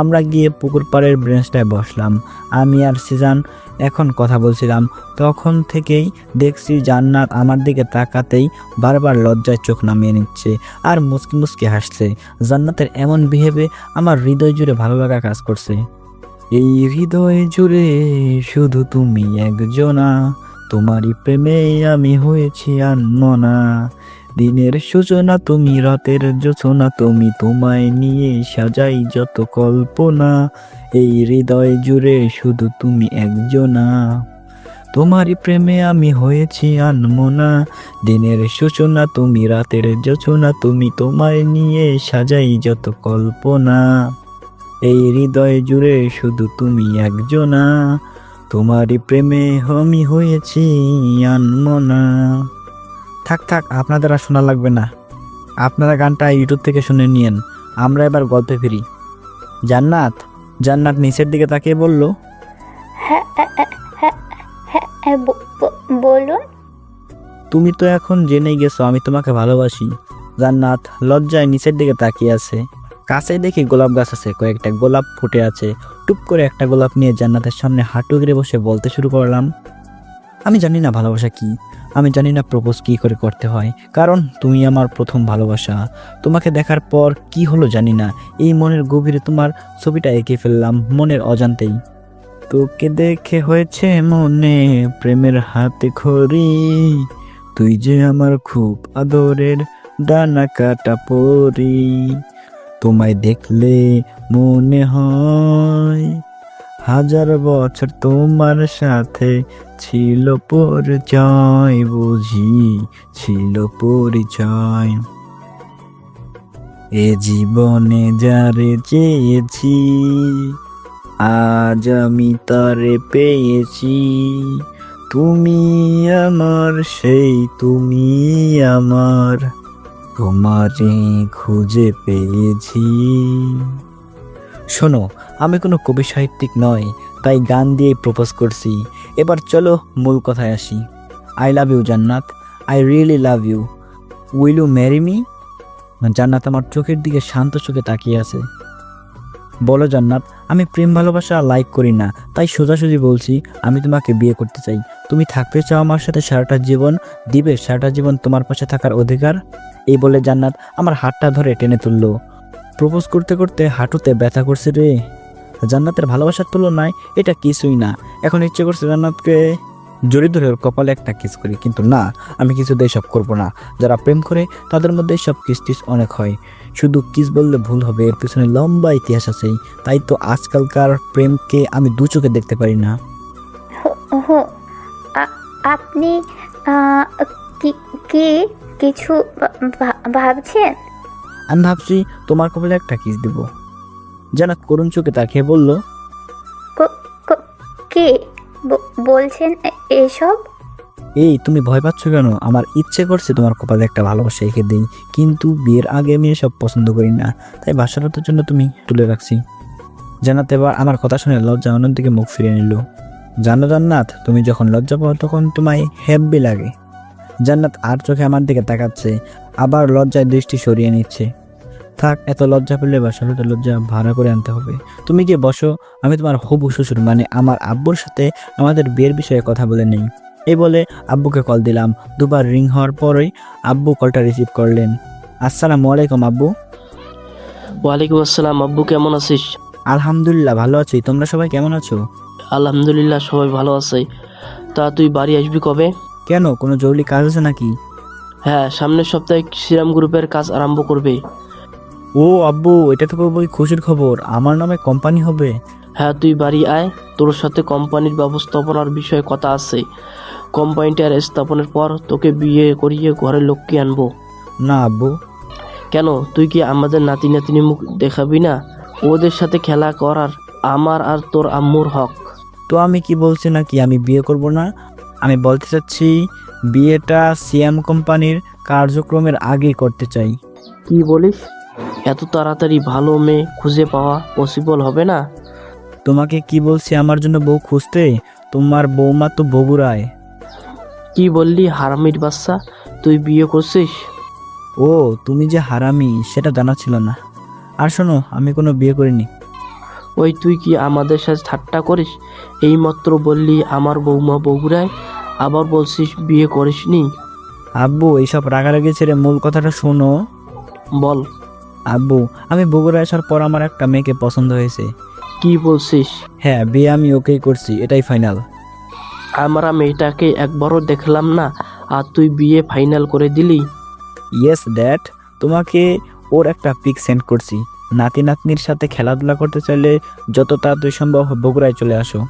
আমরা গিয়ে পুকুর পাড়ের বেঞ্চটায় বসলাম। আমি আর সিজান এখন কথা বলছিলাম। তখন থেকেই দেখছি জান্নাত আমার দিকে তাকাতেই বারবার লজ্জায় চোখ নামিয়ে নিচ্ছে আর মুচকি মুচকি হাসছে। জান্নাতের এমন বিহেভে আমার হৃদয় জুড়ে ভালো লাগা কাজ করছে। এই হৃদয় জুড়ে শুধু তুমি একজনা, তোমারই প্রেমে আমি হয়েছি আনমনা। দিনের সূচনা তুমি, রাতের জোছনা তুমি, তোমায় নিয়ে সাজাই যত কল্পনা। এই হৃদয় জুড়ে শুধু তুমি একজনা, তোমারই প্রেমে আমি হয়েছি আনমনা। দিনের সূচনা তুমি, রাতের জোছনা তুমি, তোমায় নিয়ে সাজাই যত কল্পনা। এই হৃদয় জুড়ে শুধু তুমি একজনা, তোমারই প্রেমে আমি হয়েছি আনমনা। থাক, আপনাদের আর শোনা লাগবে না। আপনারা গানটা ইউটিউব থেকে শুনে নিয়েন। আমরা এবার গল্পে ফিরি। জান্নাত নিচের দিকে তাকিয়ে বলল, হ্যাঁ বলুন। তুমি তো এখন জেনে গেছো আমি তোমাকে ভালোবাসি। জান্নাত লজ্জায় নিচের দিকে তাকিয়ে আছে। কাছে দেখি গোলাপ গাছ আছে, কয়েকটা গোলাপ ফুটে আছে। টুপ করে একটা গোলাপ নিয়ে জান্নাতের সামনে হাঁটু গেড়ে বসে বলতে শুরু করলাম, আমি জানি না ভালোবাসা কি, আমি জানি না প্রপোজ কি করে করতে হয়, কারণ তুমি আমার প্রথম ভালোবাসা। তোমাকে দেখার পর কি হলো জানি না, এই মনের গভীরে তোমার ছবিটা এঁকে ফেললাম মনের অজান্তেই। তোকে দেখে হয়েছে মনে প্রেমের হাতে খড়ি, তুই যে আমার খুব আদরের ডানা কাটা পরি। তোমায় দেখলে মনে হয় 1000 বছর তোমার সাথে ছিল পরিচয়, বুঝি ছিল পরিচয়। এ জীবনে যারে চেয়েছি আজ আমি তারে পেয়েছি। তুমি আমার সেই তুমি আমার, তোমারে খুঁজে পেয়েছি। শোনো, আমি কোনো কবি সাহিত্যিক নয়, তাই গান দিয়েই প্রপোজ করছি। এবার চলো মূল কথায় আসি। I love you Jannat, I really love you, will you marry me? Jannat আমার চোখের দিকে শান্ত চোখে তাকিয়ে আছে। বলো জান্নাত, আমি প্রেম ভালোবাসা লাইক করি না, তাই সোজাসুজি বলছি আমি তোমাকে বিয়ে করতে চাই। তুমি থাকতে চাও আমার সাথে সারাটা জীবন, দিবে সারাটা জীবন তোমার পাশে থাকার অধিকার। এই বলে জান্নাত আমার হাতটা ধরে টেনে তুললো। প্রপোজ করতে করতে হাঁটুতে ব্যথা করছে রে। জান্নাতের ভালোবাসার তুলনায় এটা কিছুই না। এখন ইচ্ছে করছে জান্নাতকে জড়িয়ে ধরে ওর কপালে একটা কিস করি, কিন্তু না, আমি কিছুতেই সব করবো না। যারা প্রেম করে তাদের মধ্যে সব কিস অনেক হয়, শুধু কিস বললে ভুল হবে, এর পিছনে লম্বা ইতিহাস আছে। তাই তো আজকালকার প্রেমকে আমি দু চোখে দেখতে পারি না। আপনি কি কিছু ভাবছেন? আমি ভাবছি তোমার কপালে একটা কিস দিব। জান্নাত করুণ চোখে তাকিয়ে বলল, কে বলছেন এসব? এই তুমি ভয় পাচ্ছ কেন? আমার ইচ্ছে করছে তোমার কপালে একটা ভালোবাসা এঁকে দিই, কিন্তু বিয়ের আগে আমি এসব পছন্দ করি না, তাই বাসরাতের জন্য তুমি তুলে রাখছি। জান্নাত এবার আমার কথা শুনে লজ্জা অন্যের দিকে মুখ ফিরিয়ে নিল। জানো জান্নাত, তুমি যখন লজ্জা পাও তখন তোমায় হেব্বি লাগে। জান্নাত আর চোখে আমার দিকে তাকাচ্ছে, আবার লজ্জায় দৃষ্টি সরিয়ে নিচ্ছে। থাক, এত লজ্জা পেলে বাসরাতে লজ্জা ভাড়া করে আনতে হবে। তুমি গিয়ে বসো, আমি তোমার হবু শ্বশুর মানে আমার আব্বুর সাথে আমাদের বিয়ের বিষয়ে কথা বলে নেই। এই বলে আব্বুকে কল দিলাম। দুবার রিং হওয়ার পরই আব্বু কলটা রিসিভ করলেন। আসসালামু আলাইকুম আব্বু। ওয়ালাইকুম আসসালাম। আব্বু কেমন আছিস? আলহামদুলিল্লাহ ভালো আছি, তোমরা সবাই কেমন আছো? আলহামদুলিল্লাহ সবাই ভালো আছে। তা তুই বাড়ি আসবি কবে? কেন, কোনো জরুরি কাজ আছে নাকি? হ্যাঁ, সামনের সপ্তাহে শ্রীরাম গ্রুপের কাজ আরম্ভ করবে। ও আব্বু, এটা তো খুবই খুশির খবর, আমার নামে কোম্পানি হবে। হ্যাঁ, তুই বাড়ি আয়, তোর সাথে কোম্পানির ব্যবস্থাপনার বিষয়ে কথা আছে। কোম্পানিটার স্থাপনের পর তোকে বিয়ে করিয়ে ঘরের লোককে আনবো। না আব্বু। কেন, তুই কি আমাদের নাতি নাতিনি মুখ দেখাবি না? ওদের সাথে খেলা করার আমার আর তোর আম্মুর হক। তো আমি কি বলছি নাকি আমি বিয়ে করব না? আমি বলতে চাচ্ছি বিয়েটা সিএম কোম্পানির কার্যক্রমের আগে করতে চাই। কি বলিস? এত তাড়াতাড়ি ভালো মেয়ে খুঁজে পাওয়া পসিবল হবে না। তোমাকে কি বলছি আমার জন্য বউ খুঁজতে? তোমার বৌমা তো বগুড়ায়। কি বললি হারামির বাচ্চা, তুই বিয়ে করছিস? ও, তুমি যে হারামি সেটা জানা ছিল না। আর শোনো, আমি কোনো বিয়ে করিনি। ওই তুই কি আমাদের সাথে ঠাট্টা করিস? এইমাত্র বললি আমার বৌমা বগুড়ায়, আবার বলছিস বিয়ে করিসনি। আব্বু, এইসব রাগারাগি ছেড়ে মূল কথাটা শোনো। বল। আব্বু, আমি বগুড়া আসার পর আমার একটা মেয়েকে পছন্দ হয়েছে। কি বলছিস? হ্যাঁ, বিয়ে আমি ওকেই করছি, এটাই ফাইনাল। আমরা মেয়েটাকে একবারও দেখলাম না, আর তুই বিয়ে ফাইনাল করে দিলি? ইয়েস ড্যাড, তোমাকে ওর একটা পিক সেন্ড করছি। নাতি নাতনির সাথে খেলাধুলা করতে চাইলে যত তাড়াতাড়ি সম্ভব বগুড়ায় চলে আসো।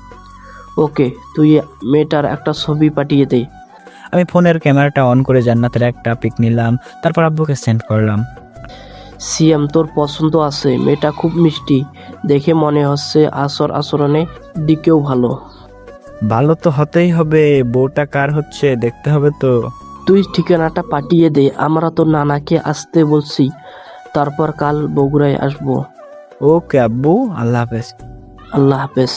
ওকে, তুই মেয়েটার একটা ছবি পাঠিয়ে দে। আমি ফোনের ক্যামেরাটা অন করে জান্নাতের একটা পিক নিলাম, তারপর আব্বুকে সেন্ড করলাম। সিএম, তোর পছন্দ আছে, মেয়েটা খুব মিষ্টি, দেখে মনে হচ্ছে আচরণে দিকেও ভালো। ভালো তো হতেই হবে, বউটা কার হচ্ছে দেখতে হবে তো। তুই ঠিকানাটা পাঠিয়ে দে, আমরা তো নানাকে আসতে বলছি, তারপর কাল বগুড়ায় আসবো। ওকে আব্বু, আল্লাহ হাফেজ। আল্লাহ হাফেজ।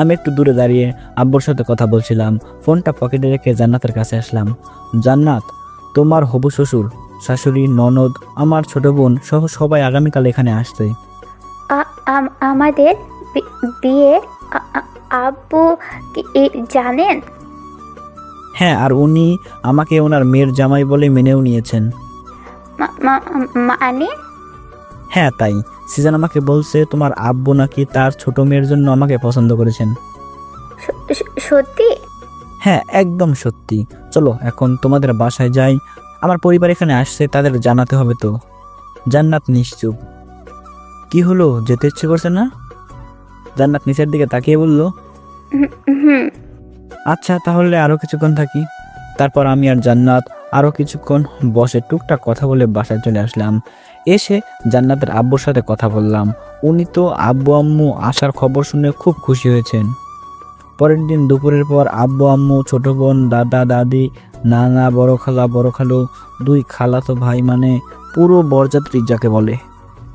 আমি একটু দূরে দাঁড়িয়ে আব্বুর সাথে কথা বলছিলাম, ফোনটা পকেটে রেখে জান্নাতের কাছে আসলাম। জান্নাত, তোমার হবু শ্বশুর, শাশুড়ি, ননদ, আমার ছোট বোন সহ সবাই আগামীকাল এখানে আসছে। আমাদের বিয়ে আব্বু জানেন? হ্যাঁ, আর উনি আমাকে ওনার মেয়ের জামাই বলে মেনেও নিয়েছেন। মানে? হ্যাঁ তাই, সিজান আমাকে বলছে তোমার আব্বু নাকি তার ছোট মেয়ের জন্য আমাকে পছন্দ করেছেন। সত্যি? হ্যাঁ, একদম সত্যি। চলো এখন তোমাদের বাসায় যাই, আমার পরিবার এখানে আসছে, তাদের জানাতে হবে তো। জান্নাত নিশ্চুপ। কি হলো, যেতে ইচ্ছে করছে না? জান্নাত নিচের দিকে তাকিয়ে বলল, হুম। আচ্ছা তাহলে আরো কিছুক্ষণ থাকি। তারপর আমি আর জান্নাত আরো কিছুক্ষণ বসে টুকটাক কথা বলে বাসায় চলে আসলাম। এসে জান্নাতের আব্বুর সাথে কথা বললাম। উনি তো আব্বু আম্মু আসার খবর শুনে খুব খুশি হয়েছেন। পরের দিন দুপুরের পর আব্বু আম্মু, ছোট বোন, দাদা দাদি, নানা, বড় খালা, বড় খালু, দুই খালাতো ভাই, মানে পুরো বরযাত্রী যাকে বলে।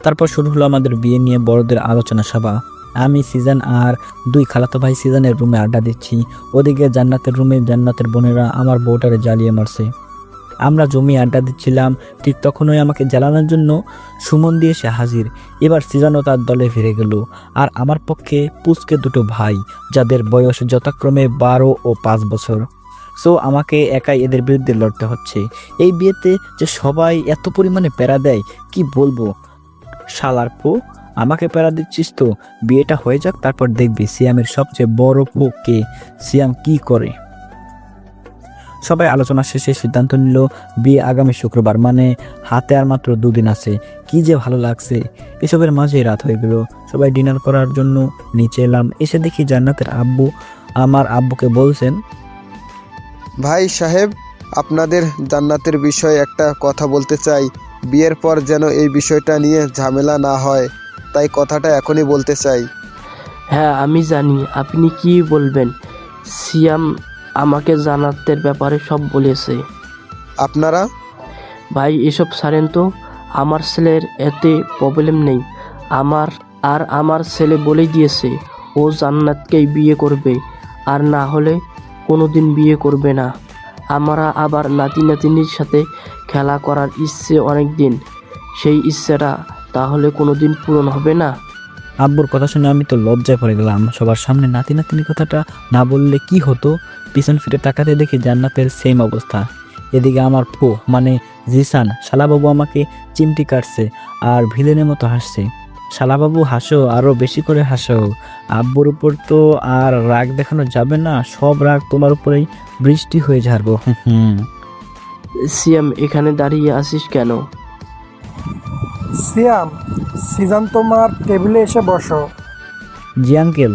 তারপর শুরু হলো আমাদের বিয়ে নিয়ে বড়দের আলোচনা সভা। আমি, সিজান আর দুই খালাতো ভাই সিজানের রুমে আড্ডা দিচ্ছি। ওদিকে জান্নাতের রুমে জান্নাতের বোনেরা আমার বউটারে জ্বালিয়ে মারছে। আমরা জমি আড্ডা দিচ্ছিলাম, ঠিক তখনই আমাকে জ্বালানোর জন্য সুমন দিয়ে এসে হাজির। এবার সিজানও তার দলে ফিরে গেল। আর আমার পক্ষে পুচকে দুটো ভাই, যাদের বয়স যথাক্রমে 12 ও 5 বছর। সো আমাকে একাই এদের বিরুদ্ধে লড়তে হচ্ছে। এই বিয়েতে যে সবাই এত পরিমাণে প্যারা দেয় কি বলবো। শালার পো, আমাকে প্যারা দিচ্ছিস তো? বিয়েটা হয়ে যাক, তারপর দেখবি সিয়ামের সবচেয়ে বড় পো কে, সিয়াম কি করে। সবাই আলোচনা শেষে সিদ্ধান্ত নিল বিয়ে আগামী শুক্রবার, মানে হাতে আর মাত্র 2 দিন আছে। কি যে ভালো লাগছে। এসবের মাঝেই রাত হয়ে গেল। সবাই ডিনার করার জন্য নিচে এলাম। এসে দেখি জান্নাতের আব্বু আমার আব্বুকে বলছেন, ভাই সাহেব, আপনাদের জান্নাতের বিষয়ে একটা কথা বলতে চাই। বিয়ের পর যেন এই বিষয়টা নিয়ে ঝামেলা না হয়, তাই কথাটা এখনই বলতে চাই। হ্যাঁ, আমি জানি আপনি কি বলবেন। সিয়াম আমাকে জান্নাতের ব্যাপারে সব বলেছে। আপনারা ভাই এসব ছাড়েন তো, আমার ছেলের এতে প্রবলেম নেই। আমার ছেলে বলেই দিয়েছে ও জান্নাতকেই বিয়ে করবে, আর না হলে কোনোদিন বিয়ে করবে না। আমরা আবার নাতি নাতিনির সাথে খেলা করার ইচ্ছে অনেক দিন, সেই ইচ্ছেটা তাহলে কোনোদিন পূরণ হবে না। আব্বুর কথা শুনে আমি তো লজ্জায় পড়ে গেলাম। সবার সামনে নাতি নাতনির কথাটা না বললে কি হতো। পিছন ফিরে তাকাতে দেখি জান্নাতের সেম অবস্থা। এদিকে আমার মানে জিসান শালাবাবু আমাকে চিমটি কাটছে আর ভিলেনের মতো হাসছে। শালাবাবু হাসো, আরও বেশি করে হাসো। আব্বুর উপর তো আর রাগ দেখানো যাবে না, সব রাগ তোমার উপরেই বৃষ্টি হয়ে ঝাড়বো। সিয়াম এখানে দাঁড়িয়ে আছিস কেন? সিয়াম, সিজান তোমার টেবিলে এসে বসো। জি আঙ্কেল।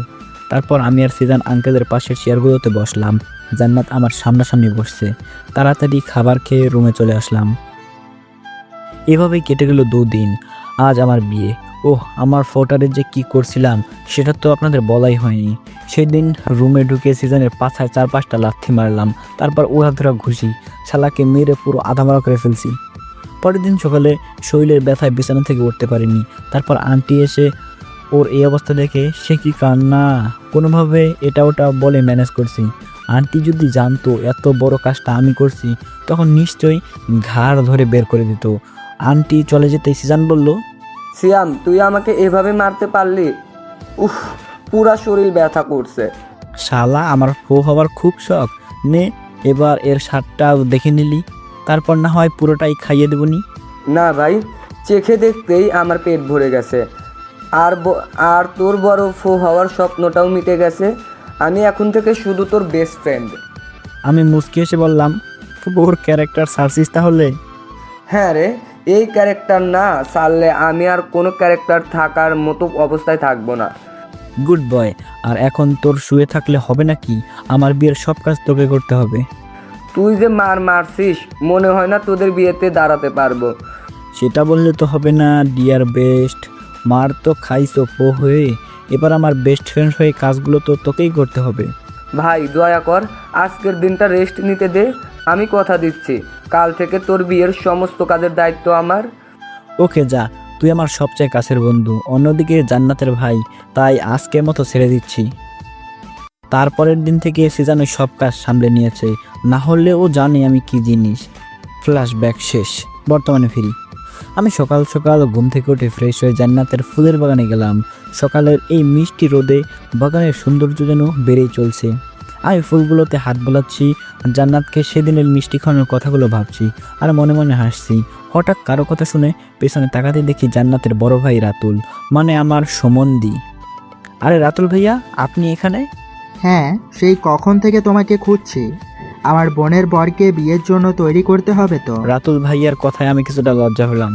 তারপর আমি আর সিজান আঙ্কেলের পাশের চেয়ারগুলোতে বসলাম। জান্নাত আমার সামনাসামনি বসছে। তাড়াতাড়ি খাবার খেয়ে রুমে চলে আসলাম। এভাবেই কেটে গেল 2 দিন। আজ আমার বিয়ে। আমার ফোটারে যে কি করছিলাম সেটা তো আপনাদের বলাই হয়নি। সেই দিন রুমে ঢুকে সিজানের পাছায় 4-5টা লাথি মারলাম, তারপর ওরা ধরা ঘুষি, শালাকে মেরে পুরো আধামারা করে ফেলছি। পরের দিন সকালে শরীরের ব্যথায় বিছানা থেকে উঠতে পারিনি। তারপর আন্টি এসে ওর এই অবস্থা দেখে সে কি কান্না, কোনোভাবে এটা ওটা বলে ম্যানেজ করছি। আন্টি যদি জানতো এত বড় কাজটা আমি করছি তখন নিশ্চয়ই ঘাড় ধরে বের করে দিত। আন্টি চলে যেতে সিজান বলল, সিয়াম, তুই আমাকে এভাবে মারতে পারলি? উফ, পুরা শরীর ব্যথা করছে। শালা আমার হওয়ার খুব শখ, নে এবার এর স্বাদটাও দেখে নিলি, তারপর না হয় পুরোটাই খাইয়ে দেবনি। না ভাই, চেখে দেখতেই আমার পেট ভরে গেছে। আর তোর বড় হওয়ার স্বপ্নটাও মিটে গেছে। আমি এখন থেকে শুধু তোর বেস্ট ফ্রেন্ড। আমি মুচকি এসে বললাম, ওর ক্যারেক্টার সার্চিস তাহলে? হ্যাঁ রে, এই ক্যারেক্টার না সারলে আমি আর কোনো ক্যারেক্টার থাকার মতো অবস্থায় থাকবো না। Good boy. আর এখন তোর শুয়ে থাকলে হবে নাকি? আমার বিয়ের সব কাজ তোকে করতে হবে। তুই যে মারছিস, মনে হয় না তোদের বিয়েতে দাঁড়াতে পারবো। সেটা বললে তো হবে না ডিয়ার বেস্ট। মার তো খাইছো হয়ে, এবার আমার বেস্ট ফ্রেন্ড হয়ে কাজগুলো তো তোকেই করতে হবে। ভাই দয়া কর, আজকের দিনটা রেস্ট নিতে দে। আমি কথা দিচ্ছি, কাল থেকে তোর বিয়ের সমস্ত কাজের দায়িত্ব আমার। ওকে যা, তুই আমার সবচেয়ে কাছের বন্ধু, অন্যদিকে জান্নাতের ভাই, তাই আজকের মতো ছেড়ে দিচ্ছি। তারপরের দিন থেকে সিজান ওই সব কাজ সামলে নিয়েছে, না হলে ও জানে আমি কি জিনিস। ফ্ল্যাশব্যাক শেষ, বর্তমানে ফিরি। আমি সকাল সকাল ঘুম থেকে উঠে ফ্রেশ হয়ে জান্নাতের ফুলের বাগানে গেলাম। সকালের এই মিষ্টি রোদে বাগানের সৌন্দর্য যেন বেড়েই চলছে। আমি ফুলগুলোতে হাত বোলাচ্ছি, জান্নাতকে সেদিনের মিষ্টি খাওয়ানোর কথাগুলো ভাবছি আর মনে মনে হাসছি। হঠাৎ কারো কথা শুনে পেছনে তাকাতে দেখি জান্নাতের বড় ভাই রাতুল, মানে আমার সমন্দি। আরে রাতুল ভাইয়া, আপনি এখানে? হ্যাঁ, সেই কখন থেকে তোমাকে খুঁজছি। আমার বোনের বরকে বিয়ের জন্য তৈরি করতে হবে তো। রাতুল ভাইয়ার কথায় আমি কিছুটা লজ্জা হলাম।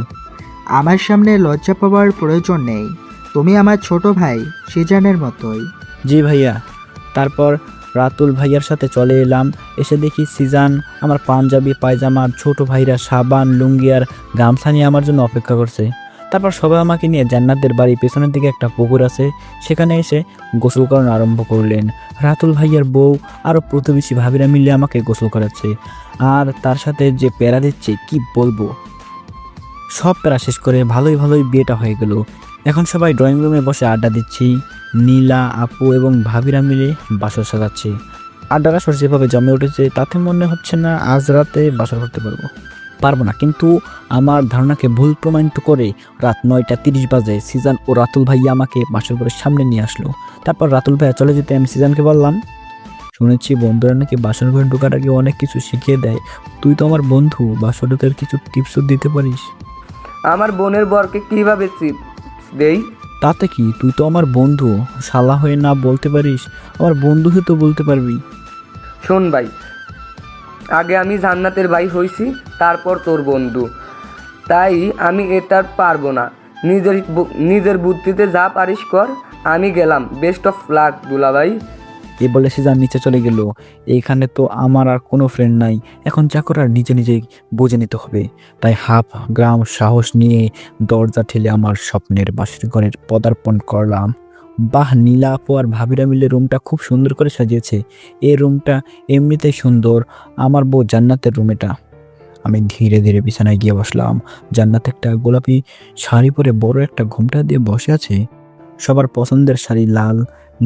আমার সামনে লজ্জা পাওয়ার প্রয়োজন নেই। তুমি আমার ছোট ভাই সিজানের মতোই। জি ভাইয়া। তারপর রাতুল ভাইয়ার সাথে চলে এলাম। এসে দেখি সিজান, আমার পাঞ্জাবি পায়জামা, ছোট ভাইরা সাবান, লুঙ্গি আর গামছা নিয়ে আমার জন্য অপেক্ষা করছে। তারপর সবাই আমাকে নিয়ে জান্নাতের বাড়ি পেছনের দিকে একটা পুকুর আছে, সেখানে এসে গোসল করানো আরম্ভ করলেন। রাতুল ভাইয়ার বউ আরও প্রতিবেশী ভাবিরা মিলে আমাকে গোসল করাচ্ছে, আর তার সাথে যে প্যারা দিচ্ছে কি বলবো। সব প্যারা শেষ করে ভালোই বিয়েটা হয়ে গেল। এখন সবাই ড্রয়িং রুমে বসে আড্ডা দিচ্ছি। নীলা, আপু এবং ভাবিরা মিলে বাসর সাজাচ্ছে। আড্ডাটা যেভাবে জমে উঠেছে তাতে মনে হচ্ছে না আজ রাতে বাসর করতে পারবো না, কিন্তু আমার ধারণাকে ভুল প্রমাণিত করে রাত 9:30 বাজে সিজান ও রাতুল ভাইয়া আমাকে বাসর ঘরের সামনে নিয়ে আসলো। তারপর রাতুল ভাইয়া চলে যেতে আমি সিজানকে বললাম, শুনেছি বন্ধুরা নাকি বাসর ঘরে ঢোকার আগে অনেক কিছু শিখিয়ে দেয়, তুই তো আমার বন্ধু, বাসর ঢোকার কিছু টিপসও দিতে পারিস? আমার বোনের বরকে কিভাবে দেই? তাতে কি, তুই তো আমার বন্ধু, শালা হয়ে না বলতে পারিস, আমার বন্ধু হয়ে তো বলতে পারবি। শোন ভাই, আগে আমি জান্নাতের ভাই হইছি, তারপর তোর বন্ধু, তাই আমি এটার পারবো না। নিজের বুদ্ধিতে যা পারিস কর। আমি গেলাম, বেস্ট অফ লাক দুলা ভাই। এ বলে সিজান নিচে চলে গেল। এইখানে তো আমার আর কোনো ফ্রেন্ড নাই, এখন যা করার নিজে নিজেই বুঝে নিতে হবে। তাই হাফ গ্রাম সাহস নিয়ে দরজা ঠেলে আমার স্বপ্নের বাসর ঘরের পদার্পণ করলাম। বাহ, নীলা আপু আর ভাবিরা মিলে রুমটা খুব সুন্দর করে সাজিয়েছে। এই রুমটা এমনিতেই সুন্দর, আমার বউ জান্নাতের রুম এটা। আমি ধীরে ধীরে বিছানায় গিয়ে বসলাম। জান্নাত একটা গোলাপি শাড়ি পরে বড় একটা ঘোমটা দিয়ে বসে আছে। সবার পছন্দের শাড়ি লাল,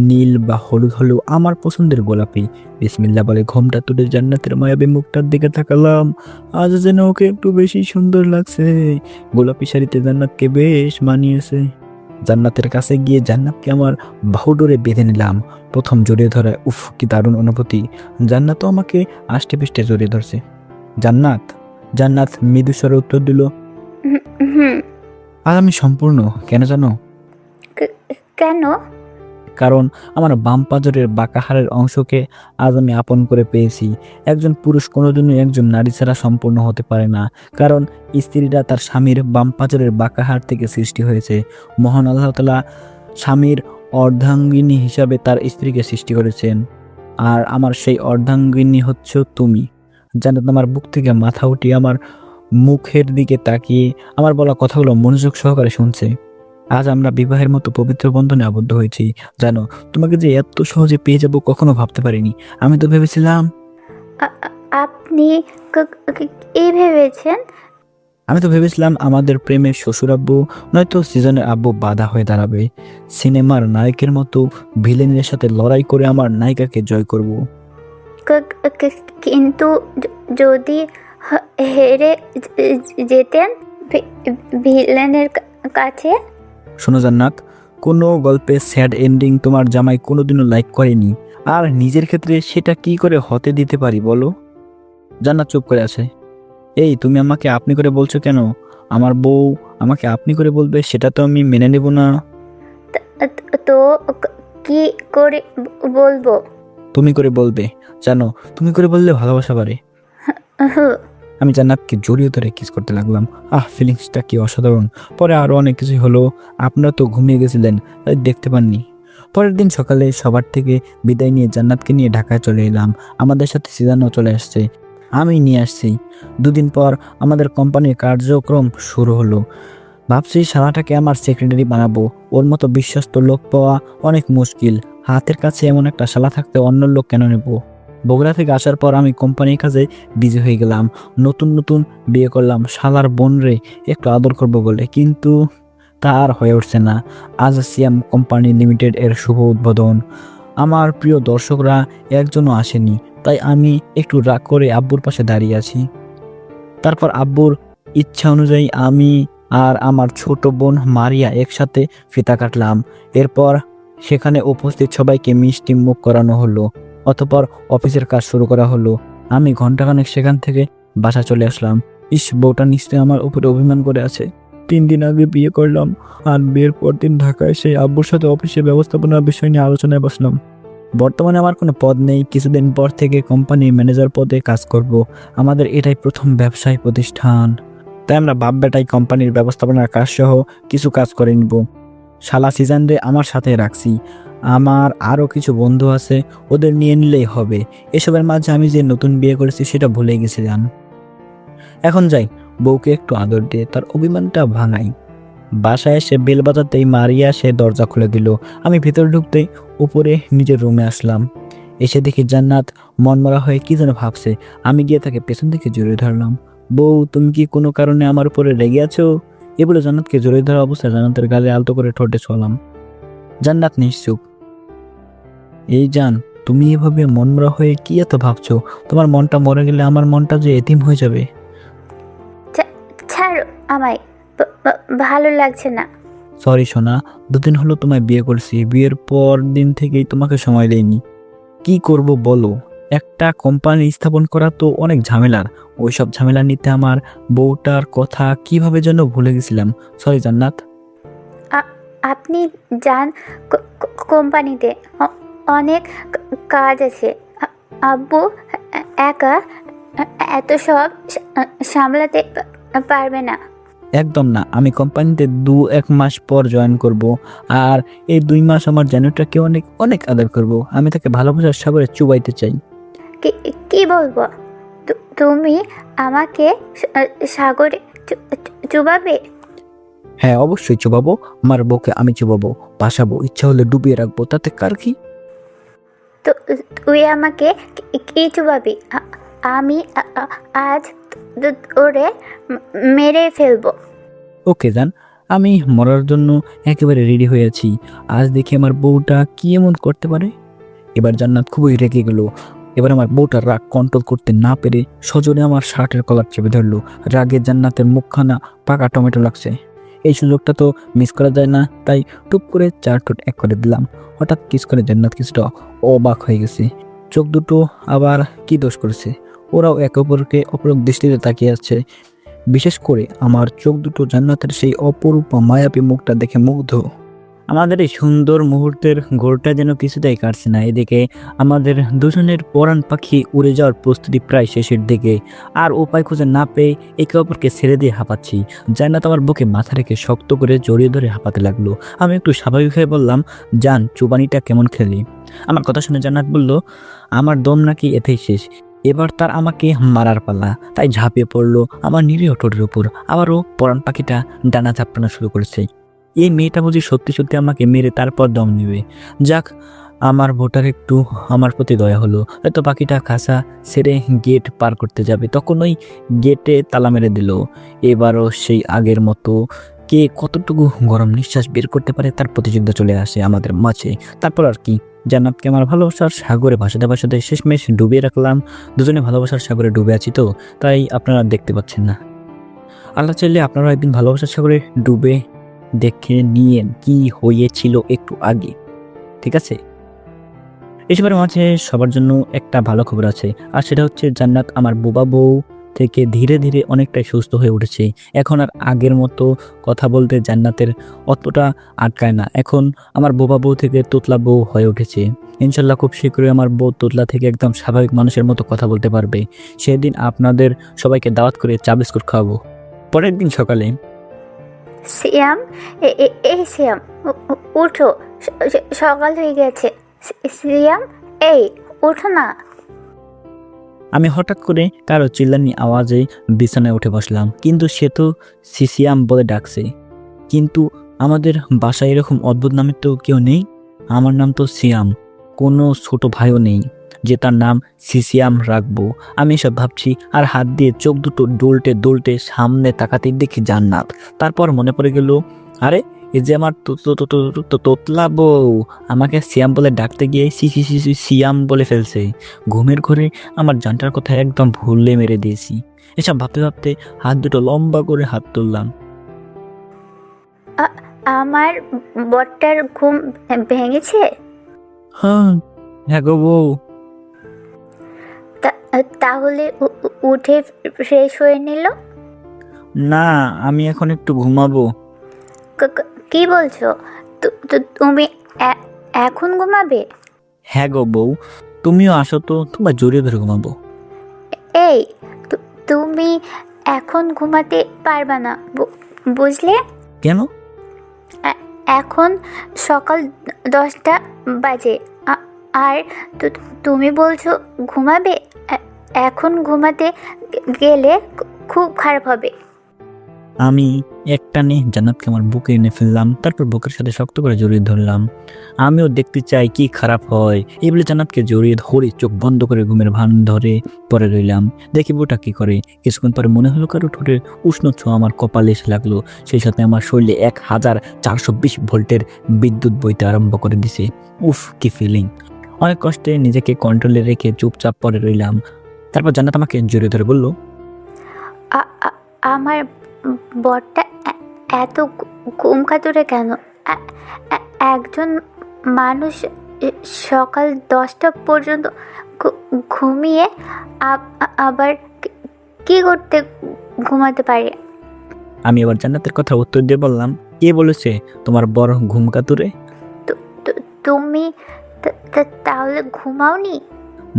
নীল বা হলুদ হলেও আমার পছন্দের গোলাপি। বিসমিল্লাহ বলে ঘোমটা তুলে জান্নাতের মায়াবী মুখটার দিকে তাকালাম। আজ যেন ওকে একটু বেশি সুন্দর লাগছে। গোলাপি শাড়িতে জান্নাতকে বেশ মানিয়েছে। জান্নাতের কাছে গিয়ে জান্নাতকে আমার বাহু ডোরে বেঁধে নিলাম। প্রথম জড়িয়ে ধরা, উফ কি দারুণ অনুভূতি। জান্নাতও আমাকে আষ্টে পিষ্টে জড়িয়ে ধরছে। জান্নাত জান্নাত মৃদু স্বরে উত্তর দিল, হুম। আর আমি সম্পূর্ণ। কেন জানো? কেন? কারণ আমার বাম পাঁজরের বাঁকা হাড়ের অংশকে আজ আমি আপন করে পেয়েছি। একজন পুরুষ কোনোদিনই একজন নারী ছাড়া সম্পূর্ণ হতে পারে না, কারণ স্ত্রীরা তার স্বামীর বাম পাঁজরের বাঁকা হাড় থেকে সৃষ্টি হয়েছে। মহান আল্লাহ তাআলা স্বামীর অর্ধাঙ্গিনী হিসাবে তার স্ত্রীকে সৃষ্টি করেছেন, আর আমার সেই অর্ধাঙ্গিনী হচ্ছে তুমি। জান্নাত আমার বুক থেকে মাথা উঠিয়ে আমার মুখের দিকে তাকিয়ে আমার বলা কথাগুলো মনোযোগ সহকারে শুনছে। আজ আমরা বিবাহের মতো পবিত্র বন্ধনে আবদ্ধ হয়েছি। জানো, তোমাকে যে এত সহজে পেয়ে যাব কখনো ভাবতে পারিনি। আমি তো ভেবেছিলাম আপনি এই ভেবেছেন? আমাদের প্রেমের শ্বশুর আব্বু নয়তো সিজনের আব্বু বাধা হয়ে দাঁড়াবে। সিনেমার নায়কের মতো ভিলেনের সাথে লড়াই করে আমার নায়িকাকে জয় করব। কিন্তু যদি হেরে যেতেন ভিলেনের কাছে? শোনো জান্নাত, কোনো গল্পে স্যাড এন্ডিং তোমার জামাই কোনোদিনও লাইক করেনি, আর নিজের ক্ষেত্রে সেটা কি করে হতে দিতে পারি বলো? জান্নাত চুপ করে আছে। এই, তুমি আমাকে আপনি করে বলছো কেন? আমার বউ আমাকে আপনি করে বলবে, সেটা তো আমি মেনে নেব না। তো কি করে বলবো? তুমি করে বলবে। জানো, তুমি করে বললে ভালোবাসা বাড়ে। আমি জান্নাতকে জড়িয়ে ধরে কিস করতে লাগলাম। ফিলিংসটা কি অসাধারণ। পরে আরো অনেক কিছু হলো। আপনারা তো ঘুমিয়ে গেছিলেন, তাই দেখতে পাননি। পরের দিন সকালে সবার থেকে বিদায় নিয়ে জান্নাতকে নিয়ে ঢাকায় চলে এলাম। আমাদের সাথে সিজানও চলে আসছে, আমি নিয়ে আসছি। দুদিন পর আমাদের কোম্পানির কার্যক্রম শুরু হলো। ভাবছি শালাটাকে আমার সেক্রেটারি বানাবো। ওর মতো বিশ্বস্ত লোক পাওয়া অনেক মুশকিল। হাতের কাছে এমন একটা শালা থাকতে অন্য লোক কেন নেব? বগুড়া থেকে আসার পর আমি কোম্পানির কাজে বিজি হয়ে গেলাম। নতুন বিয়ে করলাম শালার বোন রে একটু আদর করবো বলে, কিন্তু তা আর হয়ে উঠছে না। আজ সিয়াম কোম্পানি লিমিটেড এর শুভ উদ্বোধন। আমার প্রিয় দর্শকরা একজনও আসেনি, তাই আমি একটু রাগ করে আব্বুর পাশে দাঁড়িয়ে আছি। তারপর আব্বুর ইচ্ছা অনুযায়ী আমি আর আমার ছোট বোন মারিয়া একসাথে ফিতা কাটলাম। এরপর সেখানে উপস্থিত সবাইকে মিষ্টি মুখ করানো হলো। অতঃপর অফিসের কাজ শুরু করা হলো। আমি ঘন্টাখানেক সেখান থেকে বাসা চলে আসলাম। বউটা নিশ্চয়ই আমার উপরে অভিমান করে আছে। 3 দিন আগে বিয়ে করলাম, আর বিয়ের পর দিন ঢাকায় সেই আব্বুর সাথে অফিসে ব্যবস্থাপনার বিষয় নিয়ে আলোচনায় বসলাম। বর্তমানে আমার কোনো পদ নেই, কিছুদিন পর থেকে কোম্পানির ম্যানেজার পদে কাজ করব। আমাদের এটাই প্রথম ব্যবসায়ী প্রতিষ্ঠান, তাই আমরা বাপ বেটাই কোম্পানির ব্যবস্থাপনার কাজ সহ কিছু কাজ করে নিব। শালা সিজনরে আমার সাথে রাখছি। আমার আরও কিছু বন্ধু আছে, ওদের নিয়ে নিলেই হবে। এসবের মাঝে আমি যে নতুন বিয়ে করেছি সেটা ভুলে গেছিলাম। এখন যাই, বউকে একটু আদর দিয়ে তার অভিমানটা ভাঙাই। বাসায় এসে বেল বাজাতেই মারিয়া সে দরজা খুলে দিল। আমি ভিতরে ঢুকতেই উপরে নিজের রুমে আসলাম। এসে দেখি জান্নাত মনমরা হয়ে কি যেন ভাবছে। আমি গিয়ে তাকে পেছন থেকে জড়িয়ে ধরলাম। বউ, তুমি কি কোনো কারণে আমার উপরে রেগে আছো? এ বলে জান্নাতকে জড়িয়ে ধরা অবস্থায় জান্নাতের গালে আলতো করে ঠোঁটে ছোঁয়ালাম। জান্নাত নিশ্চুপ। এই জান, তুমি এভাবে মনমরা হয়ে কি এত ভাবছো? তোমার মনটা মরে গেলে আমার মনটা যে এতিম হয়ে যাবে। ছাড়ো আমায়, ভালো লাগছে না। সরি সোনা, 2 দিন হলো তোমায় বিয়ে করছি। বিয়ের পর দিন থেকেই তোমাকে সময় দেইনি। কি করব বলো? একটা কোম্পানি স্থাপন করা তো অনেক ঝামেলার। ওইসব ঝামেলা নিতে আমার বউটার কথা কিভাবে যেন ভুলে গেছিলাম। সরি জান্নাত। আপনি যান কোম্পানিতে, অনেক কাজ আছে। আব্বু একা এত সব সামলাতে পারবে না। একদম না, আমি কোম্পানিতে 2-1 মাস পর জয়েন করব। আর এই 2 মাস আমার জেনারেটরকে অনেক অনেক আদর করব। আমি তাকে ভালোবাসার সাগরে চুবাইতে চাই। কি বলবো? তুমি আমাকে সাগরে চুবাবে? হ্যাঁ, অবশ্যই চুবাবো। আমার বউকে আমি চুবাবো, বাসাবো, ইচ্ছা হলে ডুবিয়ে রাখবো, তাতে কার কি? তো তুই আমাকে কি চুবাবি? আমি আজ ওরে মেরে ফেলবো। ওকে জান, আমি মরার জন্য একেবারে রেডি হয়ে আছি। আজ দেখি আমার বউটা কি এমন করতে পারে। এবার জান্নাত খুবই রেগে গেল। এবার আমার বউটার রাগ কন্ট্রোল করতে না পেরে সজোরে আমার শার্টের কলার চেপে ধরলো। রাগে জান্নাতের মুখখানা পাকা টমেটো লাগছে। এই সুযোগটা তো মিস করা যায় না, তাই টুপ করে 4 ঠোঁট এক করে দিলাম। হঠাৎ কিস করে জান্নাত কিছুটা অবাক হয়ে গেছে। চোখ দুটো আবার কি দোষ করেছে, ওরাও একে অপরকে অপরক দৃষ্টিতে তাকিয়ে আছে। বিশেষ করে আমার চোখ দুটো জান্নাতের সেই অপরূপ মায়াবী মুখটা দেখে মুগ্ধ। আমাদের এই সুন্দর মুহূর্তের ঘোরটা যেন কিছুতেই কাটছে না। এদিকে আমাদের দুজনের পরাণ পাখি উড়ে যাওয়ার প্রস্তুতি প্রায় শেষের দিকে। আর উপায় খুঁজে না পেয়ে একে অপরকে ছেড়ে দিয়ে হাঁপাচ্ছি। জান্নাত আমার বুকে মাথা রেখে শক্ত করে জড়িয়ে ধরে হাঁপাতে লাগলো। আমি একটু স্বাভাবিক হয়ে বললাম, জান, চুবানিটা কেমন খেলি? আমার কথা শুনে জান্নাত বলল, আমার দম নাকি এতেই শেষ, এবার তার আমাকে মারার পালা। তাই ঝাঁপিয়ে পড়লো আমার নিরীহ ঠোঁটের উপর। আবারও পরাণ পাখিটা ডানা ঝাপটানো শুরু করেছে। এই মেয়েটা বুঝি সত্যি সত্যি আমাকে মেরে তারপর দম নেবে। যাক, আমার ভোটার একটু আমার প্রতি দয়া হলো। হয়তো পাখিটা খাঁচা ছেড়ে গেট পার করতে যাবে, তখন ওই গেটে তালা মেরে দিল। এবারও সেই আগের মতো কে কতটুকু গরম নিঃশ্বাস বের করতে পারে তার প্রতিযোগিতা চলে আসে আমাদের মাঝে। তারপর আর কি, জান্নাতকে আমার ভালোবাসার সাগরে ভাসাতে ভাসাতে শেষমেশ ডুবিয়ে রাখলাম। দুজনে ভালোবাসার সাগরে ডুবে আছি, তো তাই আপনারা দেখতে পাচ্ছেন না। আল্লাহ চাইলে আপনারা একদিন ভালোবাসার সাগরে ডুবে দেখে নিয়েন কি হয়েছিল একটু আগে, ঠিক আছে? এসবের মাঝে সবার জন্য একটা ভালো খবর আছে, আর সেটা হচ্ছে জান্নাত আমার বোবা বউ থেকে ধীরে ধীরে অনেকটাই সুস্থ হয়ে উঠেছে। এখন আর আগের মতো কথা বলতে জান্নাতের অতটা আটকায় না। এখন আমার বোবা বউ থেকে তোতলা বউ হয়ে উঠেছে। ইনশাল্লাহ খুব শীঘ্রই আমার বউ তোতলা থেকে একদম স্বাভাবিক মানুষের মতো কথা বলতে পারবে। সেদিন আপনাদের সবাইকে দাওয়াত করে চা বিস্কুট খাওয়াবো। পরের দিন সকালে, সিয়াম, এই সিয়াম, উঠো, সকাল হয়ে গেছে। সিয়াম, এই উঠো না। আমি হঠাৎ করে কারো চিল্লানি আওয়াজে বিছানায় উঠে বসলাম, কিন্তু সে তো সিসিয়াম বলে ডাকছে। কিন্তু আমাদের বাসায় এরকম অদ্ভুত নামের তো কেউ নেই। আমার নাম তো সিয়াম, কোনো ছোট ভাইও নেই যে তার নাম সিসিয়াম রাখবো। আমি এসব ভাবছি আর হাত দিয়ে চোখ দুটো ডুলটে ডুলটে সামনে তাকাতেই দেখি জান্নাত। তারপর মনে পড়ে গেল, আরে এই যে আমার তোতলা বউ আমাকে সিয়াম বলে ডাকতে গিয়ে সিয়াম বলে ফেলছে। ঘুমের ঘরে আমার জানটার কথা একদম ভুলে মেরে দিয়েছি। এসব ভাবতে ভাবতে হাত দুটো লম্বা করে হাত তুললাম। আমার বরটার ঘুম ভেঙেছে? হ্যাঁ গো বউ। তাহলে উঠে ফ্রেশ হয়ে নিল? না, আমি এখন একটু ঘুমাবো। কি বলছো? তুমি এখন ঘুমাবে? হ্যাঁ গো বউ, তুমিও আসো তো, তোমার জড়িয়ে ধরে ঘুমাবো। এই তুমি এখন ঘুমাতে পারবা না, বুঝলে? কেন? এখন সকাল 10টা বাজে, আর তুমি বলছো ঘুমাবে? এখন ঘুমাতে গেলে খুব খারাপ হবে। আমি একটানে জান্নাতকে আমার বুকে এনে ফেললাম, তারপর বুকের সাথে শক্ত করে জড়িয়ে ধরলাম। আমিও দেখতে চাই কি খারাপ হয়। এই বলে জান্নাতকে জড়িয়ে ধরে চোখ বন্ধ করে ঘুমের ভান ধরে পরে রইলাম। দেখি বউটা কি করে। কিছুক্ষণ পরে মনে হলো কারো ঠোঁটের উষ্ণ ছোঁয়া আমার কপালে এসে লাগলো। সেই সাথে আমার শরীরে 1420 ভোল্টের বিদ্যুৎ বইতে আরম্ভ করে দিছে। উফ, কি ফিলিং! অনেক কষ্টে নিজেকে কন্ট্রোলে রেখে চুপচাপ পরে রইলাম। তারপর জান্নাত আমাকে জড়িয়ে ধরে বলল, আমার বরটা এত ঘুম কাতুরে কেন? একজন মানুষ সকাল 10টা পর্যন্ত ঘুমিয়ে আবার কি করতে ঘুমাতে পারে? আমি এবার জান্নাতের কথা উত্তর দিয়ে বললাম, কে বলেছে তোমার বড় ঘুম কাতুরে? তুমি তাহলে ঘুমাওনি?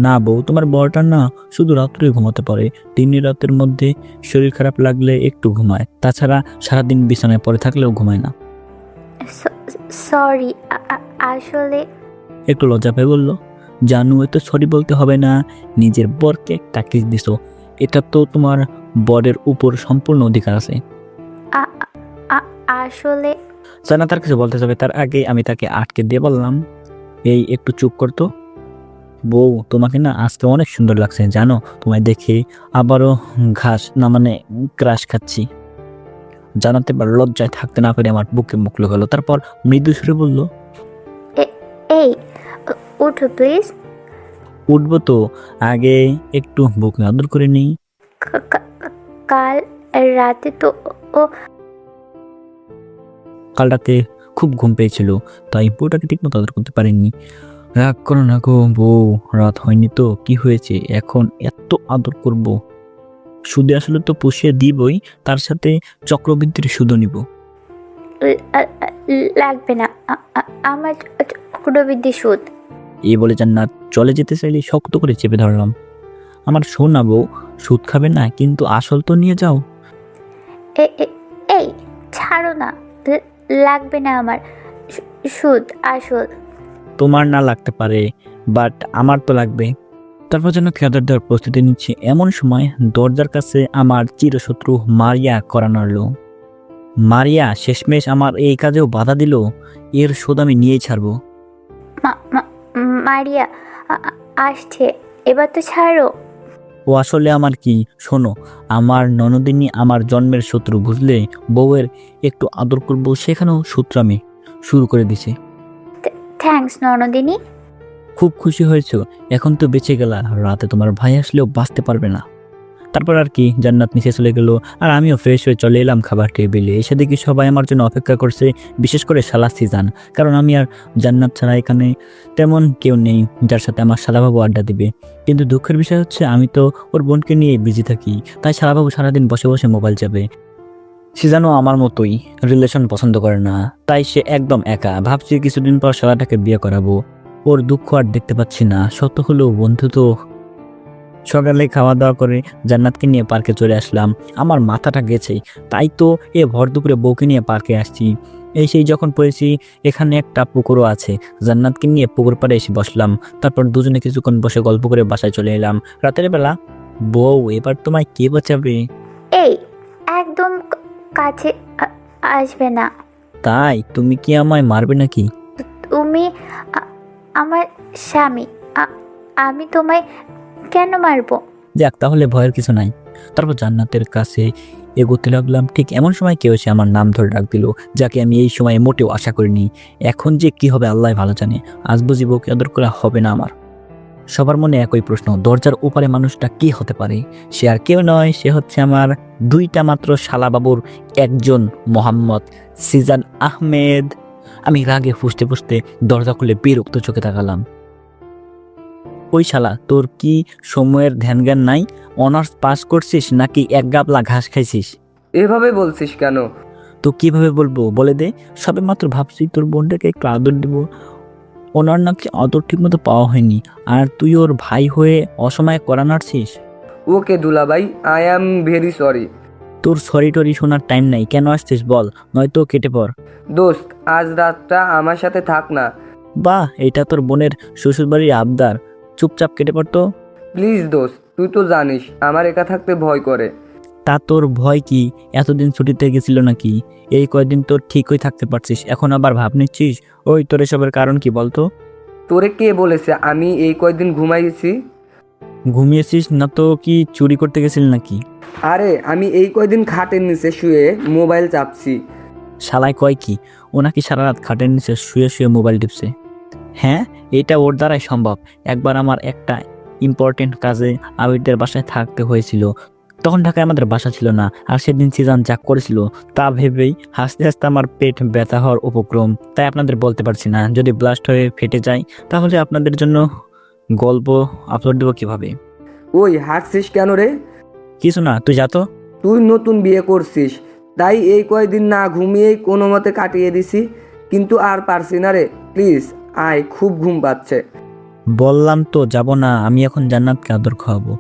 না বউ, তোমার বরটা না শুধু রাত্রে ঘুমাতে পারে, দিনের রাতের মধ্যে শরীর খারাপ লাগলে একটু ঘুমায়, তাছাড়া সারাদিন বিছানায় পড়ে থাকলেও ঘুমায় না। সরি, আসলে একটু লজ্জা পেয়ে বলল, জানু এত সরি বলতে হবে না, নিজের বরকে একটা কিস দিছো, এটা তো তোমার বরের উপর সম্পূর্ণ অধিকার আছে। আসলে জান্নাত তার কিছু বলতে যাবে তার আগে আমি তাকে আটকে দিয়ে বললাম, এই একটু চুপ করতো। বউ, তোমাকে না আজকে অনেক সুন্দর লাগছে জানো, তোমায় দেখে আবারও ঘাস না মানে ক্রাশ খাচ্ছি। জানাতে পার লজ্জায় থাকতে না পেরে আমার বুকে মুখ লাগালো, তারপর মৃদু সুরে বলল, এই উঠো প্লিজ। উঠবো তো, আগে একটু বুকে আদর করে নিই। কাল রাতে তো ও কাল রাতে খুব ঘুম পেয়েছিল, তাই বউটাকে ঠিক মতো আদর করতে পারিনি। রাগ করো না গো বউ, রাত হয়নি তো কি হয়েছে, এখন এত আদর করব? সুদে আসলে তো পুষিয়ে দিবই, তার সাথে চক্রবৃদ্ধির সুদও নিব। লাগবে না, আমার চক্রবৃদ্ধি সুদ। এই বলে জান্নাত চলে যেতে চাইলে শক্ত করে চেপে ধরলাম। আমার শোনা বউ, সুদ খাবে না কিন্তু আসল তো নিয়ে যাও। এই ছাড়ো না, লাগবে না আমার সুদ আসল। তোমার না লাগতে পারে, বাট আমার তো লাগবে। তারপর যেন খেদার দেওয়ার প্রস্তুতি নিচ্ছে, এমন সময় দরজার কাছে আমার চিরশত্রু মারিয়া করা নাড়ল। মারিয়া শেষমেশ আমার এই কাজেও বাধা দিল, এর শোধ আমি নিয়েই ছাড়বো। মারিয়া আসছে, এবার তো ছাড়ো। ও আসলে আমার কি, শোনো, আমার ননদিনী আমার জন্মের শত্রু, বুঝলে? বউয়ের একটু আদর করবো সেখানেও শত্রুমি শুরু করে দিছে। থ্যাঙ্কস ননদিনী। খুব খুশি হয়েছো, এখন তো বেঁচে গেলা, রাতে তোমার ভাই আসলেও বাঁচতে পারবে না। তারপর আর কি, জান্নাত নিচে চলে গেল আর আমিও ফ্রেশ হয়ে চলে এলাম খাবার টেবিলে। এসে দেখি সবাই আমার জন্য অপেক্ষা করছে, বিশেষ করে শালা সিজান, কারণ আমি আর জান্নাত ছাড়া এখানে তেমন কেউ নেই যার সাথে আমার শালাবাবু আড্ডা দিবে। কিন্তু দুঃখের বিষয় হচ্ছে আমি তো ওর বোনকে নিয়ে বিজি থাকি, তাই শালাবাবু সারাদিন বসে বসে মোবাইল চাপে। সিজানও আমার মতোই রিলেশন পছন্দ করে না, তাই সে একদম একা। ভাবছি কিছুদিন পর শালাটাকে বিয়ে করাবো, ওর দুঃখ আর দেখতে পাচ্ছি না। সত্য হলেও বন্ধু তো। সকালে খাওয়া দাওয়া করে জান্নাতকে নিয়ে পার্কে চলে আসলাম। আমার মাথাটা গেছে, তাই তো এ ভর দুপুরে বউকে নিয়ে পার্কে আসছি। এই সেই যখন পড়েছি এখানে একটা পুকুরও আছে, জান্নাতকে নিয়ে পুকুর পাড়ে এসে বসলাম। তারপর দুজনে কিছুক্ষণ বসে গল্প করে বাসায় চলে এলাম। রাতের বেলা, বউ এবার তোমায় কে বাঁচাবে? এই একদম কাছে আসবে না। তাই তুমি কি আমায় মারবে নাকি? তুমি আমার স্বামী, আমি তোমায় কেন মারবো? যাক, তাহলে ভয়ের কিছু নাই। তারপর জান্নাতের কাছে এগোতে লাগলাম, ঠিক এমন সময় কেউ এসে আমার নাম ধরে ডাক দিল, যাকে আমি এই সময়ে মোটেও আশা করিনি। এখন যে কি হবে আল্লাহ ভালো জানে, আজ বুঝি বউকে আদর করা হবে না আমার। সবার মনে একই প্রশ্ন, দরজার ওপারে মানুষটা কি হতে পারে? সে আর কেউ নয়, সে হচ্ছে আমার দুইটা মাত্র শালাবাবুর একজন, মোহাম্মদ সিজান আহমেদ। আমি রাগে ফুসতে ফুসতে দরজা খুলে বিরক্ত চোখে তাকালাম। ওই শালা, তোর কি সময়ের ধ্যান জ্ঞান নাই? অনার্স পাস করছিস নাকি এক গাবলা ঘাস খাইছিস? এভাবে বলছিস কেন? তো কিভাবে বলবো বলে দে। সবে মাত্র ভাবছি তোর বোনটাকে একটু আদর দেবো, ওনার নাকি আদর ঠিক মতো পাওয়া হয়নি, আর তুই ওর ভাই হয়ে অসময়ে করা নাড়ছিস। ওকে দুলাভাই, আই অ্যাম ভেরি সরি। তোর সরি টরি শোনার টাইম নাই, কেন আসছিস বল, নয়তো কেটে পড়। দোস্ত, আজ রাতটা আমার সাথে থাক না। বাহ, এটা তোর বোনের শ্বশুরবাড়ির আবদার, চুপচাপ কেটে পড়তো। প্লিজ দোস্ত, তুই তো জানিস আমার একা থাকতে ভয় করে। তা তোর ভয় কি? এতদিন ছুটিতে গেছিল নাকি? এই কয়দিন তোর ঠিকই থাকতে পারছিস, এখন আবার ভাব নিচ্ছিস? ওই তোর এসবের কারণ কি বলতো? তোরে কে বলেছে আমি এই কয়দিন ঘুমাইছি? ঘুমিয়েছিস না তো কি চুরি করতে গেছিলি নাকি? আরে আমি এই কয়দিন খাটের নিচে শুয়ে মোবাইল চাপছি। শালায় কয় কি, ও নাকি সারা রাত খাটের নিচে শুয়ে শুয়ে মোবাইল টিপছে? হ্যাঁ, এটা ওর দ্বারাই সম্ভব। একবার আমার একটা ইম্পর্টেন্ট কাজে আবিরদের বাসায় থাকতে হয়েছিল, তখন ঢাকায় আমাদের বাসা ছিল না, আর সেদিন সিজান যা করেছিল তা ভেবেই হাসতে হাসতে আমার পেট ব্যথা হওয়ার উপক্রম। তাই আপনাদের বলতে পারছি না, যদি ব্লাস্ট হয়ে ফেটে যায় তাহলে আপনাদের জন্য গল্প আপলোড দেবো কিভাবে। ওই হাসছিস কেন রে? কিছু না, তুই যা তো। তুই নতুন বিয়ে করছিস, তাই এই কয়দিন না ঘুমিয়েই কোনো মতে কাটিয়ে দিছি, কিন্তু আর পারছি না রে। প্লিজ আয়, খুব ঘুম পাচ্ছে। বললাম তো যাব না, আমি এখন জান্নাতকে আদর খাওয়াবো।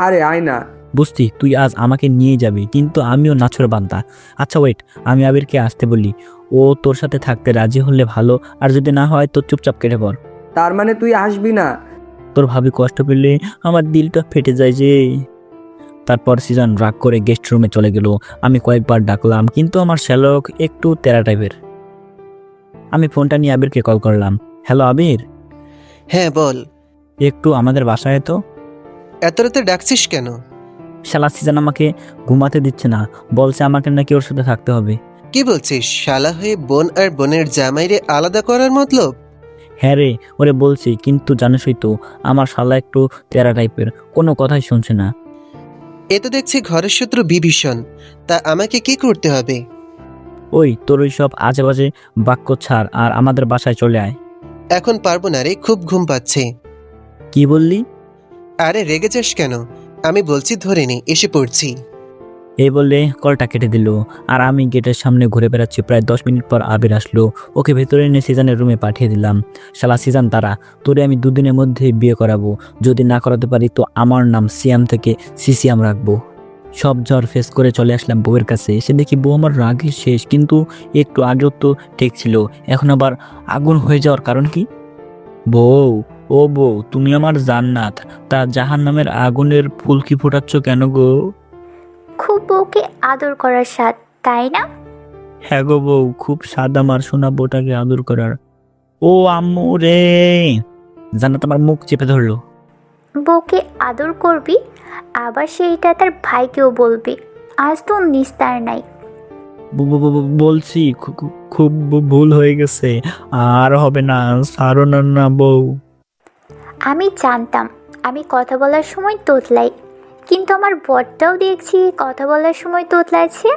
আরে আয় না। বুঝতি তুই আজ আমাকে নিয়ে যাবি, কিন্তু আমিও নাছর বান্দা। আচ্ছা ওয়েট, আমি আবিরকে আসতে বলি, ও তোর সাথে থাকতে রাজি হলে ভালো, আর যদি না হয় তো চুপচাপ কেটে পড়। তার মানে তুই আসবি না? তোর ভাবি কষ্ট পেলে আমার দিলটা ফেটে যায় যে। তারপর সিজন রাগ করে গেস্ট রুমে চলে গেল। আমি কয়েকবার ডাকলাম, কিন্তু আমার শ্যালক একটু তেরা টাইপের। আমি ফোনটা নিয়ে আবিরকে কল করলাম। হ্যালো আবির, হ্যাঁ বল। একটু আমাদের বাসায় তো। এত রাতে ডাকছিস কেন? শালা সিজন আমাকে ঘুমাতে দিচ্ছে না, বলছে আমাকে নাকি ওর সাথে থাকতে হবে। কি বলছিস? শালা হয়ে বোন আর বোনের জামাইরে আলাদা করার মতলব? হ্যাঁ রে, ওরে বলছি, কিন্তু জানিসই তো আমার শালা একটু তেরা টাইপের, কোনো কথাই শুনছে না। এ তো দেখছি ঘরের শত্রু বিভীষণ। তা আমাকে কি করতে হবে? ওই তোর ওই সব আজে বাজে বাক্য ছাড় আর আমাদের বাসায় চলে আয়। এখন পারবো না রে, খুব ঘুম পাচ্ছে। কি বললি? আরে রেগে যাস কেন? আমি বলছি ধরে নে, এসে পড়ছি। এই বলে কলটা কেটে দিল। আর আমি গেটের সামনে ঘুরে বেড়াচ্ছি। প্রায় 10 মিনিট পর আবির আসলো। ওকে ভেতরে এনে সিজানের রুমে পাঠিয়ে দিলাম। শালা সিজান, তারা তোরে আমি 2 দিনের মধ্যে বিয়ে করাবো। যদি না করাতে পারি তো আমার নাম সিয়াম থেকে সিসিয়াম রাখবো। সব জ্বর ফেস করে চলে আসলাম বউয়ের কাছে। এসে দেখি বউ আমার রাগে শেষ, কিন্তু একটু আগেও তো ঠিক ছিল, এখন আবার আগুন হয়ে যাওয়ার কারণ কি? বউ, ও বউ, তুমি আমার জান্নাত, তা জাহান্নামের আগুনের ফুলকি ফোটাচ্ছ কেন গো? খুব বউকে আদর করার স্বাদ, তাই না? হ্যাঁ গো বউ, খুব সাদা মার সোনা বউটাকে আদর করার। ও আম্মু রে! জান্নাত আমার মুখ চেপে ধরলো। বউকে আদর করবি, আবার সেইটা তার ভাইকেও বলবি। আজ তো নিস্তার নাই। বলছি খুব ভুল হয়ে গেছে, আর হবে না, ছাড়ো না না বউ। আমি জানতাম আমি কথা বলার সময় তোতলাই, কিন্তু আমার বরটাও দেখছি কথা বলার সময় তোতলাচ্ছে।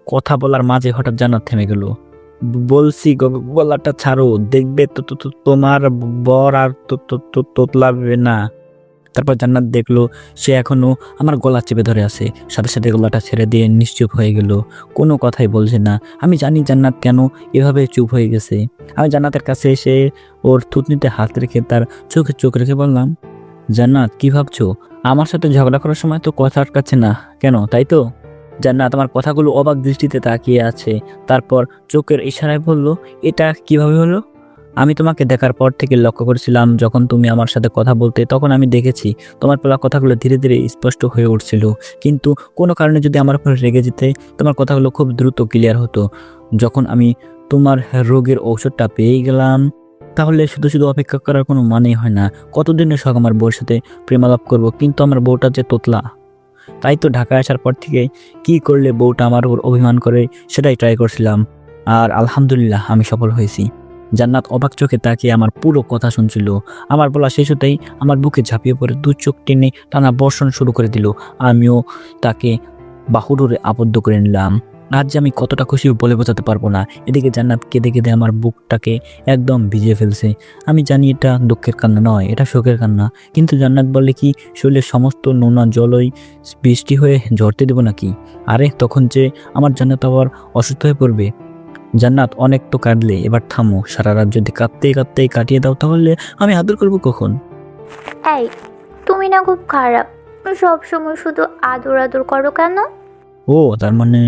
কথা বলার মাঝে হঠাৎ জান্নাত থেমে গেল। বলছি গলাটা ছাড়ো, দেখবে তোমার বর আর তোতলাবে না। তারপর জান্নাত দেখলো সে এখনো আমার গলা চেপে ধরে আছে। সাথে সাথে গলাটা ছেড়ে দিয়ে নিশ্চুপ হয়ে গেল, কোনো কথাই বলছে না। আমি জানি জান্নাত কেন এভাবে চুপ হয়ে গেছে। আমি জান্নাতের কাছে এসে ওর থুতনিতে হাত রেখে তার চোখে চোখ রেখে বললাম, জান্নাত কি ভাবছো? আমার সাথে ঝগড়া করার সময় তো কথা আটকাচ্ছে না কেন, তাই তো? জান্নাত আমার কথাগুলো অবাক দৃষ্টিতে তাকিয়ে আছে। তারপর চোখের ইশারায় বলল, এটা কিভাবে হলো? আমি তোমাকে দেখার পর থেকে লক্ষ্য করেছিলাম, যখন তুমি আমার সাথে কথা বলতে তখন আমি দেখেছি তোমার বলা কথাগুলো ধীরে ধীরে স্পষ্ট হয়ে উঠছিল। কিন্তু কোনো কারণে যদি আমার উপর রেগে যেতে, তোমার কথাগুলো খুব দ্রুত ক্লিয়ার হতো। যখন আমি তোমার রোগের ঔষধটা পেয়ে গেলাম, তাহলে শুধু শুধু অপেক্ষা করার কোনো মানেই হয় না। কতদিনের শখ আমার বউর সাথে প্রেমালাপ করব, কিন্তু আমার বউটা যে তোতলা। তাই তো ঢাকায় আসার পর থেকে কি করলে বউটা আমার উপর অভিমান করে সেটাই ট্রাই করছিলাম, আর আলহামদুলিল্লাহ আমি সফল হয়েছি। জান্নাত অবাক চোখে তাকিয়ে আমার পুরো কথা শুনছিল। আমার বলা শেষ হতেই আমার বুকে ঝাঁপিয়ে পড়ে 2 চোখ টেনে টানা বর্ষণ শুরু করে দিল। আমিও তাকে বাহুডোরে আবদ্ধ করে নিলাম। আজ যে আমি কতটা খুশি বলে বোঝাতে পারবো না। এদিকে জান্নাত কেঁদে কেঁদে আমার বুকটাকে একদম ভিজিয়ে ফেলছে। আমি জানি এটা দুঃখের কান্না নয়, এটা শোকের কান্না, কিন্তু জান্নাত বলে কি শরীরের সমস্ত নোনা জলই বৃষ্টি হয়ে ঝরতে দেব নাকি? আরে তখন যে আমার জান্নাত আবার অসুস্থ হয়ে পড়বে। জান্নাত অনেক তো কাঁদলে, এবার থামো। সারা রাত যদি কাঁদতেই কাঁদতেই কাটিয়ে দাও, তাহলে আমি আদর করবো কখন? এই, তুমি না খুব খারাপ, সব সময় শুধু আদর আদর করো কেন? ও তার মানে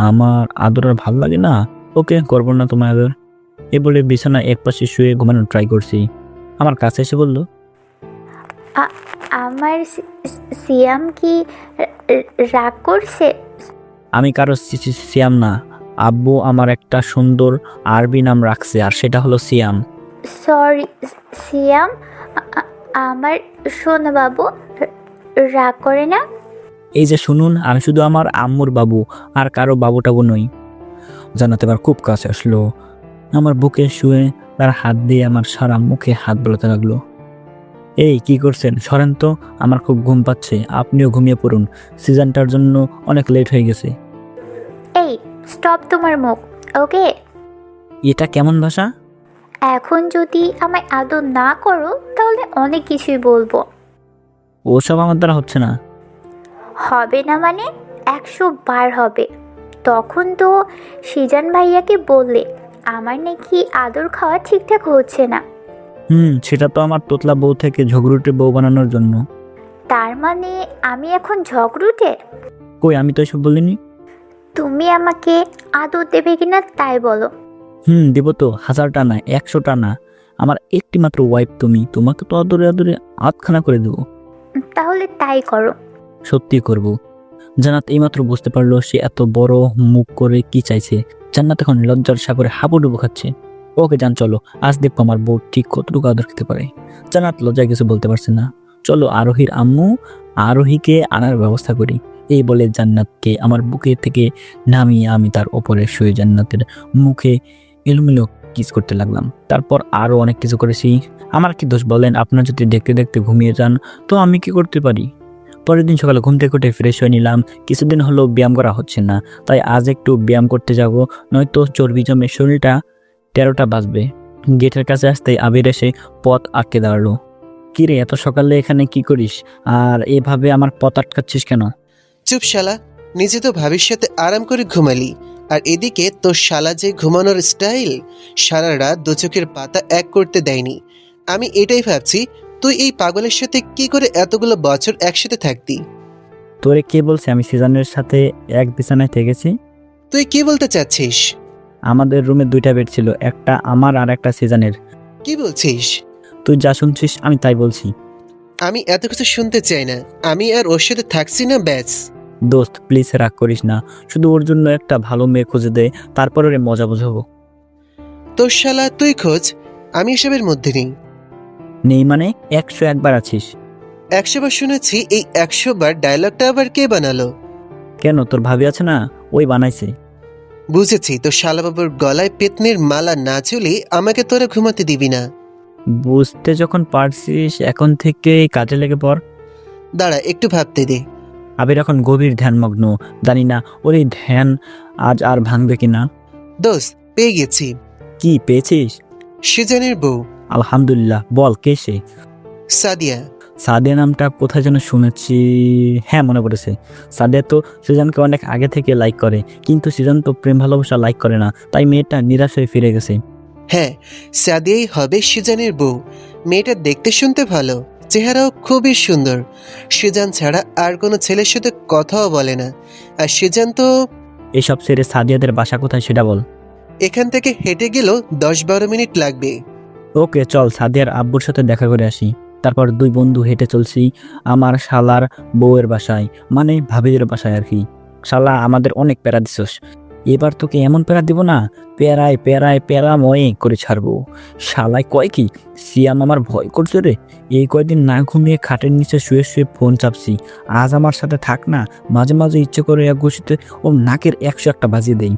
আমার আদর আর ভাল লাগে না? ওকে, করবো না তোমার আদর। এ বলে বিছানা এক পাশে শুয়ে ঘুমানোর ট্রাই করছি। আমার কাছে এসে বলল, আমার সিয়াম কি রাগ করছে? আমি কারো সিয়াম না, আব্বু আমার একটা সুন্দর আরবি নাম রাখছে, আর সেটা হলো সিয়াম। সরি সিয়াম, আমার শোনো বাবু, রাগ করে না। এই যে শুনুন, আমি শুধু আমার আম্মুর বাবু, আর কারো বাবু টাবু নই। জান্নাত এবার খুব কাছে আসলো, আমার বুকে শুয়ে তার হাত দিয়ে আমার সারা মুখে হাত বোলাতে লাগলো। এই কি করছেন, সরেন তো, আমার খুব ঘুম পাচ্ছে, আপনিও ঘুমিয়ে পড়ুন, সিজনটার জন্য অনেক লেট হয়ে গেছে। এই স্টপ তোমার মুখ, ওকে? এটা কেমন ভাষা? এখন যদি আমায় আদর না করো তাহলে অনেক কিছুই বলবো। ওসব আমার দ্বারা হচ্ছে না। হবে না মানে 100 বার হবে। তখন তো সিজান ভাইয়াকে বললে আমার নাকি আদর খাওয়া ঠিকঠাক হচ্ছে না। সেটা তো আমার তোতলা বউ থেকে ঝগড়ুটে বউ বানানোর জন্য। তার মানে আমি এখন ঝগড়ুটে? কই, আমি তো এসব বলিনি। তুমি আমাকে আদর দেবে কিনা তাই বলো। দিব তো, 1000টা না, 100টা না। আমার একটি মাত্র ওয়াইফ তুমি, তোমাকে তো আদরে আদরে আধখানা করে দেবো। তাহলে তাই করো। সত্যি করব। জান্নাত এইমাত্র বুঝতে পারলো সে এত বড় মুখ করে কি চাইছে। জান্নাত এখন লজ্জার সাগরে হাবুডুবু খাচ্ছে। ওকে জান, চলো আজ দেখবো আমার বউ ঠিক কতটুকু আদর খেতে পারে। জান্নাত লজ্জায় কিছু বলতে পারছে না। চলো আরোহীর আম্মু আরোহীকে আনার ব্যবস্থা করি। এই বলে জান্নাতকে আমার বুকে থেকে নামিয়ে আমি তার ওপরে শুয়ে জান্নাতের মুখে এলোমেলো কিস করতে লাগলাম। তারপর আরো অনেক কিছু করেছি। আমার কি দোষ বলেন? আপনার যদি দেখতে দেখতে ঘুমিয়ে যান তো আমি কি করতে পারি? পরের দিন সকালে ঘুম থেকে উঠে ফ্রেশ হয়ে নিলাম। কিছুদিন হলো ব্যায়াম করা হচ্ছে না, তাই আজ একটু ব্যায়াম করতে যাব, নয়তো চর্বি জমে শরীরটা 13টা বাজবে। গেটের কাছে আসতেই আবির এসে পথ আটকে দাঁড়ালো। কিরে, এত সকালে এখানে কি করিস? আর এভাবে আমার পথ আটকাচ্ছিস কেন? চুপ শালা, নিজে তো ভাবির সাথে আরাম করে ঘুমালি, আর এদিকে তোর শালা যে ঘুমানোর স্টাইল, সারা রাত দু চোখের পাতা এক করতে দেয়নি। আমি এটাই ভাবছি, তুই এই পাগলের সাথে কি করে এতগুলো বছর একসাথে থাকতি। তোরে কে বলছে আমি সিজনের সাথে এক বিছানায় থেকেছি? তুই কি বলতে চাচ্ছিস? আমাদের রুমে 2টা বেড ছিল, একটা আমার আর একটা সিজনের। কি বলছিস? তুই যা শুনছিস আমি তাই বলছি। আমি এত কিছু শুনতে চাই না, আমি আর ওর সাথে থাকছি না, ব্যাস। দোস্ত প্লিজ রাগ করিস না, শুধু ওর জন্য একটা ভালো মেয়ে খুঁজে দে, তারপর ওরে মজা বোঝাবো। তোর শালা তুই খোঁজ, আমি এসবের মধ্যে নেই। নেই মানে? 101 বার আছিস। 100 বার শুনেছি, এই 100 বার ডায়লগটা আবার কে বানালো? কেন, তোর ভাবি আছে না, ওই বানাইছে। বুঝেছি, তোর শালাবাবুর গলায় পেতনির মালা না ঝুলি আমাকে তোরা ঘুমাতে দিবি না। বুঝতে যখন পারছিস এখন থেকে কাজে লেগে পড়। দাঁড়া একটু ভাবতে দে। আবির এখন গভীর ধ্যানমগ্ন, জানি না ওর এই ধ্যান আজ আর ভাঙবে কিনা। দোস্ত, পেয়ে গেছি। কি পেয়েছিস? সিজানের বউ। আলহামদুলিল্লাহ। বল কে সে? সাদিয়া। সাদিয়া নামটা কোথায় যেন শুনেছি। হ্যাঁ, মনে পড়েছে। সাদিয়া তো সিজনকে অনেক আগে থেকে লাইক করে, কিন্তু সিজন তো প্রেম ভালোবাসা লাইক করে না, তাই মেয়েটা নিরাশ হয়ে ফিরে গেছে। হ্যাঁ, সাদিয়াই হবে সিজানের বউ। মেয়েটা দেখতে শুনতে ভালো, চেহারাও খুবই সুন্দর। সিজান ছাড়া আর কোনো ছেলের সাথে কথাও বলে না। আর সিজান তো... এসব ছেড়ে সাদিয়াদের বাসা কোথায় সেটা বল। এখান থেকে হেঁটে গেলেও 10-12 মিনিট লাগবে। ওকে চল, সাদিয়ার আব্বুর সাথে দেখা করে আসি। তারপর 2 বন্ধু হেঁটে চলছি আমার শালার বউয়ের বাসায়, মানে ভাবিদের বাসায় আর কি। শালা আমাদের অনেক প্যারা দিছস, এবার তোকে এমন প্যারা দিব না, প্যারায় প্যারায় প্যারাময়ে করে ছাড়বো। শালায় কয় কি, সিয়াম আমার ভয় করছে রে। এই কয়দিন না ঘুমিয়ে খাটের নিচে শুয়ে শুয়ে ফোন চাপছি। আজ আমার সাথে থাক না, মাঝে মাঝে ইচ্ছে করে এক ঘুষিতে ও নাকের 101টা বাজিয়ে দেই।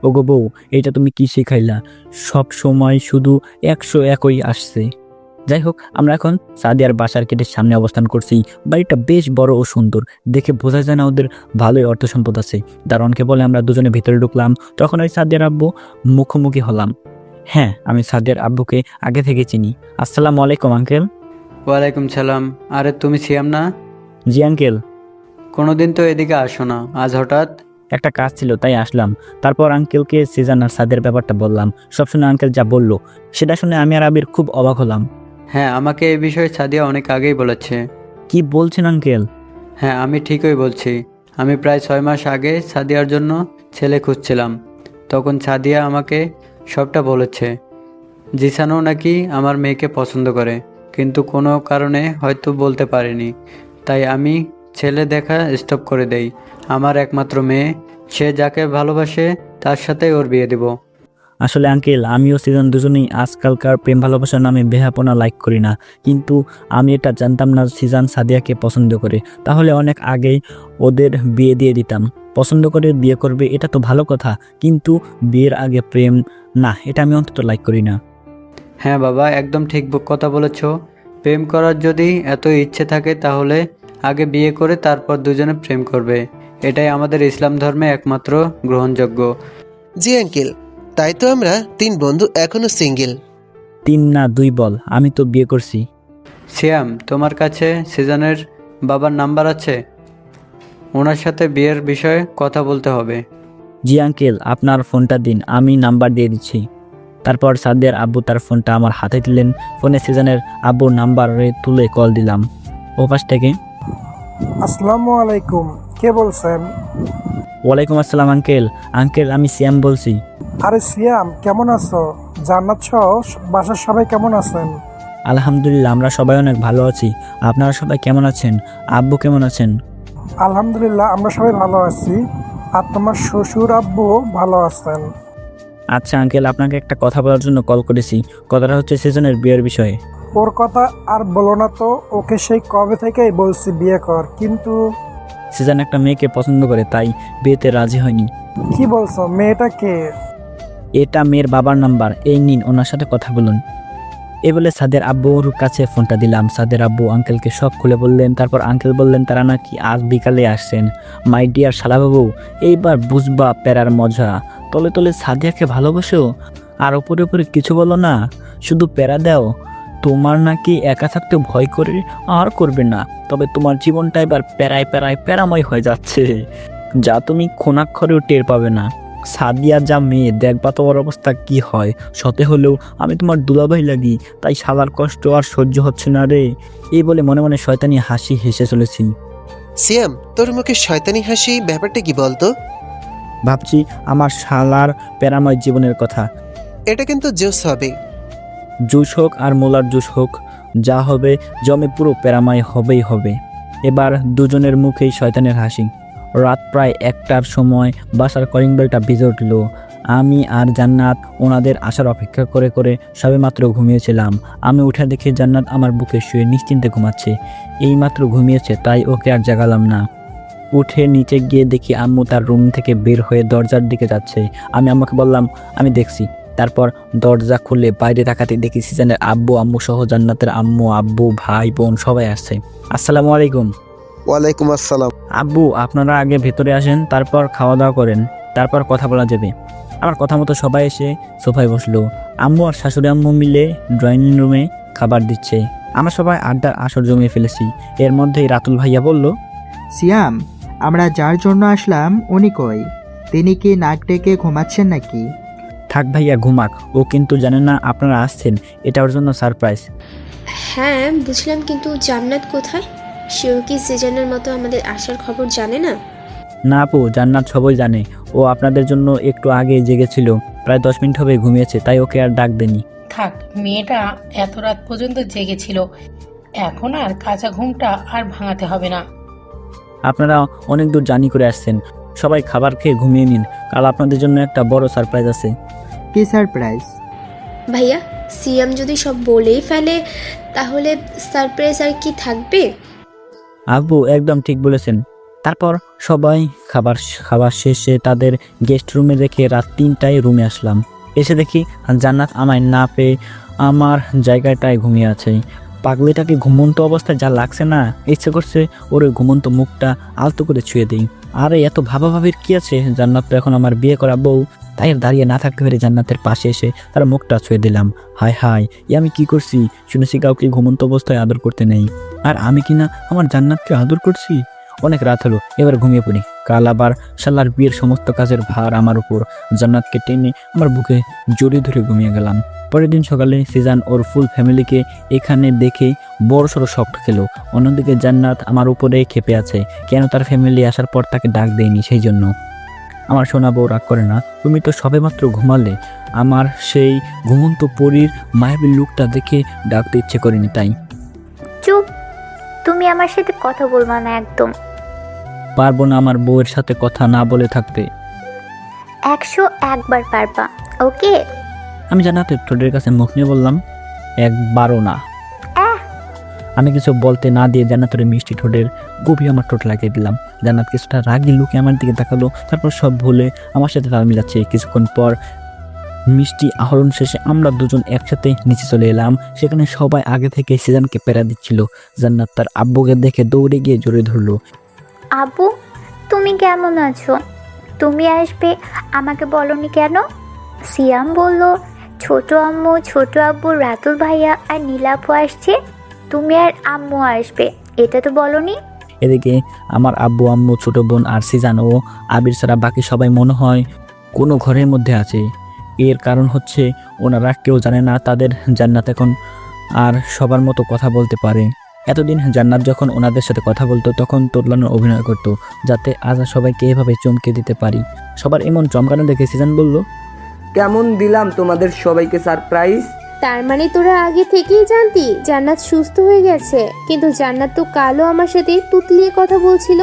ওগো বউ, এটা তুমি কি শিখাইলা? সব সময় শুধু 101ই আসছে। যাই হোক, আমরা এখন সাদিয়ার বাসার গেটের সামনে অবস্থান করছি। বাড়িটা বেশ বড় ও সুন্দর, দেখে বোঝা যায় না ওদের ভালোই অর্থ সম্পদ আছে। দারোয়ানকে বলে আমরা দুজনে ভিতরে ঢুকলাম। তখন ওই সাদিয়ার আব্বু মুখোমুখি হলাম। হ্যাঁ, আমি সাদিয়ার আব্বুকে আগে থেকে চিনি। আসসালামু আলাইকুম আঙ্কেল। ওয়ালাইকুম সালাম। আরে তুমি সিয়াম না? জি আঙ্কেল। কোনোদিন তো এদিকে আসো না, আজ হঠাৎ? একটা কাজ ছিল তাই আসলাম। তারপর আঙ্কেলকে সিজান আর সাদিয়ার ব্যাপারটা বললাম। সব শুনে আঙ্কেল যা বলল সেটা শুনে আমি আর আবির খুব অবাক হলাম। হ্যাঁ, আমাকে এই বিষয়ে সাদিয়া অনেক আগেই বলেছে। কি বলছেন আঙ্কেল? হ্যাঁ, আমি ঠিকই বলছি। আমি প্রায় 6 মাস আগে সাদিয়ার জন্য ছেলে খুঁজছিলাম। তখন সাদিয়া আমাকে সবটা বলেছে। জিসানও নাকি আমার মেয়েকে পছন্দ করে, কিন্তু কোনো কারণে হয়তো বলতে পারেনি, তাই আমি ছেলে দেখা স্টপ করে দেই। আমার একমাত্র মেয়ে, সে যাকে ভালোবাসে তার সাথেই ওর বিয়ে দেব। আসলে আঙ্কেল, আমিও সিজন দুজনেই আজকালকার প্রেম ভালোবাসার নামে বেহাপনা লাইক করি না, কিন্তু আমি এটা জানতাম না সিজান সাদিয়াকে পছন্দ করে। তাহলে অনেক আগেই ওদের বিয়ে দিয়ে দিতাম। পছন্দ করে বিয়ে করবে এটা তো ভালো কথা, কিন্তু বিয়ের আগে প্রেম না, এটা আমি অন্তত লাইক করি না। হ্যাঁ বাবা, একদম ঠিক কথা বলেছ। প্রেম করার যদি এত ইচ্ছে থাকে তাহলে আগে বিয়ে করে তারপর দুজনে প্রেম করবে, এটাই আমাদের ইসলাম ধর্মে একমাত্র গ্রহণযোগ্য। জি আঙ্কেল, তাই তো আমরা 3 বন্ধু এখনো সিঙ্গেল। 3 না 2 বল, আমি তো বিয়ে করছি। সিয়াম, তোমার কাছে সিজনের বাবার নাম্বার আছে? ওনার সাথে বিয়ের বিষয়ে কথা বলতে হবে। জি আঙ্কেল, আপনার ফোনটা দিন, আমি নাম্বার দিয়ে দিচ্ছি। তারপর সাদিয়ার আব্বু তার ফোনটা আমার হাতে দিলেন। ফোনে সিজানের আব্বুর নাম্বারে তুলে কল দিলাম। ও পাশ থেকে, আসসালামু আলাইকুম, কে বলছেন? ওয়ালাইকুম আসসালাম আঙ্কেল। আঙ্কেল আমি সিয়াম বলছি। আরে সিয়াম, কেমন আছো? জান্নাত সহ বাসার সবাই কেমন আছেন? আলহামদুলিল্লাহ, আমরা সবাই অনেক ভালো আছি। আপনারা সবাই কেমন আছেন? আব্বু কেমন আছেন? আলহামদুলিল্লাহ, আমরা সবাই ভালো আছি। আর তোমার শ্বশুর আব্বু ভালো আছেন? আচ্ছা আঙ্কেল, আপনাকে একটা কথা বলার জন্য কল করেছি। কথাটা হচ্ছে সিজনের বিয়ের বিষয়ে। ওর কথা আর বলো না তো, ওকে সেই কবে থেকেই বলছি বিয়ে কর, কিন্তু সিজন একটা মেয়েকে পছন্দ করে, তাই বিয়েতে রাজি হয়নি। কি বলছো? মেয়েটা কে? এটা মেয়ের বাবার নাম্বার, এই নিন, ওনার সাথে কথা বলুন। এই বলে সাদের আব্বুর কাছে ফোনটা দিলাম। সাদের আব্বু আঙ্কেলকে সব খুলে বললেন। তারপর আঙ্কেল বললেন তারা নাকি আজ বিকালে আসছেন। মাই ডিয়ার শালাবাবু, এইবার বুঝবা প্যারার মজা। তলে তলে সাদিয়াকে ভালোবাসো আর ওপরে ওপরে কিছু বলো না, শুধু প্যারা দাও। তোমার নাকি একা থাকতে ভয় করে, আর করবে না। তবে তোমার জীবনটা এবার প্যারায় প্যারায় প্যারাময় হয়ে যাচ্ছে, যা তুমি খোনাক্ষরেও টের পাবে না। সাদিয়া যা মেয়ে, দেখবা তোমার অবস্থা কি হয়। সতে হলেও আমি তোমার দুলাভাই লাগি, তাই শালার কষ্ট আর সহ্য হচ্ছে না রে। এই বলে মনে মনে শয়তানি হাসি হেসে চলেছি। সিয়াম, তোর মুখে শয়তানি হাসি, ব্যাপারটা কি বলতো? ভাবছি আমার শালার প্যারাময় জীবনের কথা। এটা কিন্তু জোস হবে। জুস হোক আর মোলার জুস হোক, যা হবে জমে পুরো প্যারাময় হবেই হবে। এবার দুজনের মুখেই শয়তানের হাসি। রাত প্রায় 1টার সময় বাসার কলিং বেলটা বেজে উঠল। আমি আর জান্নাত ওনাদের আসার অপেক্ষা করে করে সবেমাত্র ঘুমিয়েছিলাম। আমি উঠে দেখি জান্নাত আমার বুকে শুয়ে নিশ্চিন্তে ঘুমাচ্ছে। এইমাত্র ঘুমিয়েছে, তাই ওকে আর জাগালাম না। উঠে নিচে গিয়ে দেখি আম্মু তার রুম থেকে বের হয়ে দরজার দিকে যাচ্ছে। আমি আম্মুকে বললাম আমি দেখছি। তারপর দরজা খুলে বাইরে তাকাতে দেখি সিজনের আব্বু আম্মু সহ জান্নাতের আম্মু আব্বু ভাই বোন সবাই আসছে। আসসালামু আলাইকুম। ওয়ালাইকুম আসসালাম। আব্বু আপনারা আগে ভেতরে আসেন, তারপর খাওয়া দাওয়া করেন, তারপর কথা বলা যাবে। আমার কথা মতো সবাই এসে সোফায় বসলো। আম্মু আর শাশুড়ি আম্মু মিলে ড্রয়িং রুমে খাবার দিচ্ছে। আমরা সবাই আড্ডার আসর জমিয়ে ফেলেছি। এর মধ্যেই রাতুল ভাইয়া বলল, সিয়াম, আমরা যার জন্য আসলাম উনি কই? তিনি কি নাক ডেকে ঘুমাচ্ছেন নাকি? থাক ভাইয়া ঘুমাক, ও কিন্তু জানে না আপনারা আসছেন, এটা ওর জন্য সারপ্রাইজ। হ্যাঁ বুঝলাম, কিন্তু জান্নাত কোথায়? সেও কি সিজনের মতো আমাদের আসার খবর জানে না? না আপু, জান্নাত সবই জানে। ও আপনাদের জন্য একটু আগে জেগেছিল, প্রায় 10 মিনিট হবে ঘুমিয়েছে, তাই ওকে আর ডাক দেনি। থাক, মেয়েটা এত রাত পর্যন্ত জেগেছিল, এখন আর কাঁচা ঘুমটা আর ভাঙাতে হবে না। আপনারা অনেক দূর জার্নি করে আসছেন, সবাই খাবার খেয়ে ঘুমিয়ে নিন। কাল আপনাদের জন্য একটা বড় সারপ্রাইজ আছে। কি সারপ্রাইজ? ভাইয়া, সিয়াম যদি সব বলেই ফেলে তাহলে সারপ্রাইজ আর কি থাকবে? আব্বু একদম ঠিক বলেছেন। তারপর সবাই খাবার শেষে তাদের গেস্ট রুমে রেখে রাত 3টায় রুমে আসলাম। এসে দেখি জান্নাত আমায় না পেয়ে আমার জায়গাটায় ঘুমিয়ে আছে। পাগলিটাকে ঘুমন্ত অবস্থায় যা লাগছে না, ইচ্ছে করছে ওর ওই ঘুমন্ত মুখটা আলতো করে ছুঁয়ে দিই। আরে এত ভাবাভাবির কি আছে? জান্নাত তো এখন আমার বিয়ে করা বউ, তাই আর দাঁড়িয়ে না থাকতে পেরে জান্নাতের পাশে এসে তার মুখটা ছুঁয়ে দিলাম। হায় হায়, আমি কি করছি? শুনেছি কাউকে ঘুমন্ত অবস্থায় আদর করতে নেই, আর আমি কিনা আমার জান্নাতকে আদর করছি। অনেক রাত হলো, এবার ঘুমিয়ে পড়ি। কাল আবার শালার বিয়ের সমস্ত কাজের ভার আমার উপর। জান্নাতকে টেনে আমার বুকে জড়িয়ে ধরে ঘুমিয়ে গেলাম। পরের দিন সকালে সিজান ওর ফুল ফ্যামিলিকে এখানে দেখে বড় সড়ো শক খেলো। অন্যদিকে জান্নাত আমার উপরে ক্ষেপে আছে, কেন তার ফ্যামিলি আসার পর তাকে ডাক দেয়নি সেই জন্য। আমার সোনা বউ রাগ করে না, তুমি তো সবেমাত্র ঘুমালে। আমার সেই ঘুমন্ত পরীর মায়াবী লুকটা দেখে ডাকতে ইচ্ছে করেনি, তাই। চুপ, তুমি আমার সাথে কথা বলবা না একদম। পারবো না আমার বউয়ের সাথে কথা না বলে থাকতে। 101 বার পারবা, ওকে? আমি জান্নাতের ঠোঁটের কাছে মুখ নিয়ে বললাম, একবারও না। আমি কিছু বলতে না দিয়ে জান্নাতের মিষ্টি ঠোঁটের গভীর আমার ঠোঁট লাগিয়ে দিলাম। জান্নাত কিছুটা রাগি লুকে আমার দিকে তাকালো, তারপর সব ভুলে আমার সাথে তাল মিলাচ্ছে। কিছুক্ষণ পর মিষ্টি আহরণ শেষে আমরা দুজন একসাথে নিচে চলে এলাম। সেখানে সবাই আগে থেকে সিজানকে প্যারা দিচ্ছিল। জান্নাত তার আব্বুকে দেখে দৌড়ে গিয়ে জড়িয়ে ধরলো। আব্বু, তুমি কেমন আছো? তুমি আসবে আমাকে বলনি কেন? সিয়াম বলল ছোট আম্মু, ছোট আব্বু, রাতুল ভাইয়া আর নীলাপু আসছে, তুমি আর আম্মু আসবে, এটা তো বলনি। এদিকে আমার আব্বু আম্মু, ছোট বোন আর সিজান ও আবির ছাড়া বাকি সবাই মনে হয় কোনো ঘরের মধ্যে আছে। এর কারণ হচ্ছে ওনারা কেউ জানে না তাদের জান্নাত এখন আর সবার মতো কথা বলতে পারে। এতদিন জান্নাত যখন ওনাদের সাথে কথা বলতো তখন তোতলানোর অভিনয় করতো, যাতে আজ সবাইকে এভাবে চমকে দিতে পারি। সবার এমন চমকানো দেখে সিজান বলল, কেমন দিলাম তোমাদের সবাইকে সারপ্রাইজ? তার মানে তোরা আগে থেকেই জানতি জান্নাত সুস্থ হয়ে গেছে, কিন্তু জান্নাত তো কালও আমার সাথে তুতলিয়ে কথা বলছিল।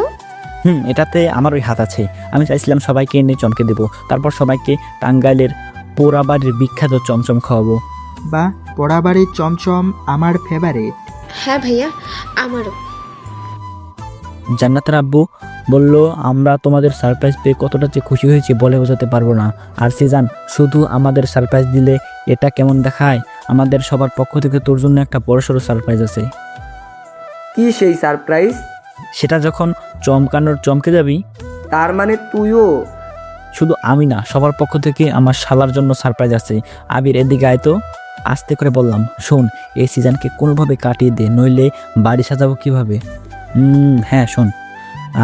এটাতে আমার ওই হাত আছে। আমি চাইছিলাম সবাইকে এনে চমকে দেবো, তারপর সবাইকে টাঙ্গাইলের পোড়াবাড়ির বিখ্যাত চমচম খাওয়াবো। বা পোড়াবাড়ির চমচম আমার ফেভারিট। হ্যাঁ ভাইয়া, আমারও। জান্নাতের আব্বু বলল, আমরা তোমাদের সারপ্রাইজ পেয়ে কতটা যে খুশি হয়েছি বলে বোঝাতে পারবো না। আর সিজান, শুধু আমাদের সারপ্রাইজ দিলে এটা কেমন দেখায়? আমাদের সবার পক্ষ থেকে তোর জন্য একটা বড়সড় সারপ্রাইজ আছে। কি সেই সারপ্রাইজ? সেটা যখন চমকানোর চমকে যাবি। তার মানে তুইও? শুধু আমি না, সবার পক্ষ থেকে আমার শালার জন্য সারপ্রাইজ আছে। আবির, এদিকে আয় তো। আস্তে করে বললাম, শোন, এই সিজনকে কোনোভাবে কাটিয়ে দে, নইলে বাড়ি সাজাবো কিভাবে? হ্যাঁ শোন,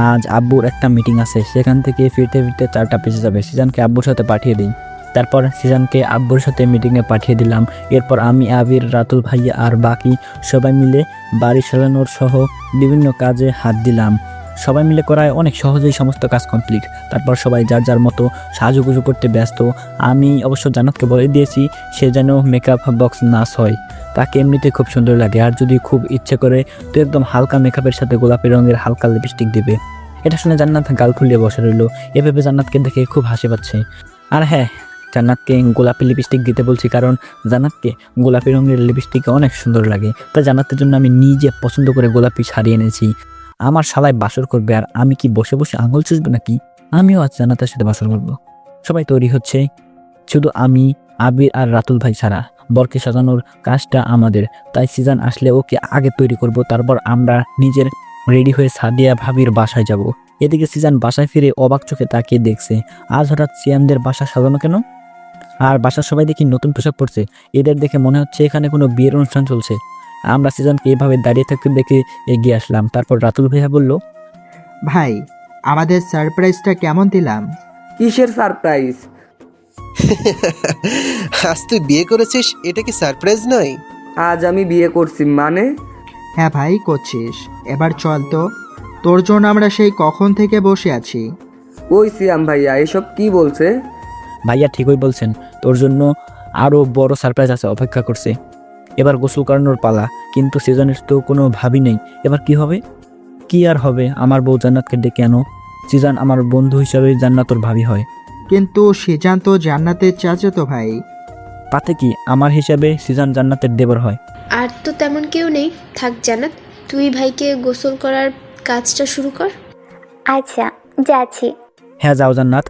আজ আব্বুর একটা মিটিং আছে, সেখান থেকে ফিরতে ফিরতে 4টা বেজে যাবে। সিজনকে আব্বুর সাথে পাঠিয়ে দিই। তারপর সিজনকে আব্বুর সাথে মিটিংয়ে পাঠিয়ে দিলাম। এরপর আমি, আবির, রাতুল ভাইয়া আর বাকি সবাই মিলে বাড়ি সাজানোর সহ বিভিন্ন কাজে হাত দিলাম। সবাই মিলে করায় অনেক সহজেই সমস্ত কাজ কমপ্লিট। তারপর সবাই যার যার মতো সাজুগুজু করতে ব্যস্ত। আমি অবশ্য জান্নাতকে বলে দিয়েছি সে যেন মেকআপ বক্স নাচ হয়, তাকে এমনিতে খুব সুন্দর লাগে। আর যদি খুব ইচ্ছে করে তো একদম হালকা মেকআপের সাথে গোলাপি রঙের হালকা লিপস্টিক দেবে। এটা শুনে জান্নাত গাল ফুলিয়ে বসে রইল। এভাবে জান্নাতকে দেখে খুব হাসি পাচ্ছে। আর হ্যাঁ, জান্নাতকে গোলাপি লিপস্টিক দিতে বলছি কারণ জান্নাতকে গোলাপি রঙের লিপস্টিক অনেক সুন্দর লাগে। তাই জান্নাতের জন্য আমি নিজে পছন্দ করে গোলাপি শাড়ি এনেছি। আমার শালায় বাসর করবে আর আমি কি বসে বসে আঙুল চুষবো নাকি? আমিও আজ জান্নাতের সাথে বাসর করবো। সবাই তৈরি হচ্ছে, শুধু আমি, আবির আর রাতুল ভাই ছাড়া। বরকে সাজানোর কাজটা আমাদের, তাই সিজন আসলে ওকে আগে তৈরি করব, তারপর আমরা নিজের রেডি হয়ে সাদিয়া ভাবির বাসায় যাব। এদিকে সিজন বাসায় ফিরে অবাক চোখে তাকিয়ে দেখছে, আজ হঠাৎ সিয়ামদের বাসা সাজানো কেন? আর বাসার সবাই দেখি নতুন পোশাক পরছে। এদের দেখে মনে হচ্ছে এখানে কোনো বিয়ের অনুষ্ঠান চলছে। আমরা সিজনকে এভাবে দাঁড়িয়ে থাকতে দেখে এগিয়ে আসলাম। তারপর রাতুল ভাইয়া বলল, ভাই, আমাদের সারপ্রাইজটা কেমন দিলাম? কিসের সারপ্রাইজ? আজ তুই বিয়ে করেছিস, এটা কি সারপ্রাইজ নয়? আজ আমি বিয়ে করছি মানে? হ্যাঁ ভাই, করছিস। এবার চল তো, তোর জন্য আমরা সেই কখন থেকে বসে আছি। ওই সিয়াম ভাইয়া, এসব কি বলছে? ভাইয়া ঠিকই বলছেন, তোর জন্য আরও বড় সারপ্রাইজ আছে, অপেক্ষা করছে। এবার গোসল করানোর পালা, কিন্তু সিজনের তো কোনো ভাবি নেই। এবার কি হবে? কি আর হবে, আমার বউ জান্নাতকে ডেকে আনো। সিজন আমার বন্ধু হিসাবে জান্নাতর ভাবি হয়। কিন্তু সিজান তো জান্নাতের চাচাতো ভাই। তাতে কি, আমার হিসাবে সিজন জান্নাতের দেবর হয়। আর তো তেমন কেউ নেই। থাক জান্নাত, তুই ভাইকে গোসল করার কাজটা শুরু কর। আচ্ছা, যাচ্ছি। হ্যাঁ যাও জান্নাত,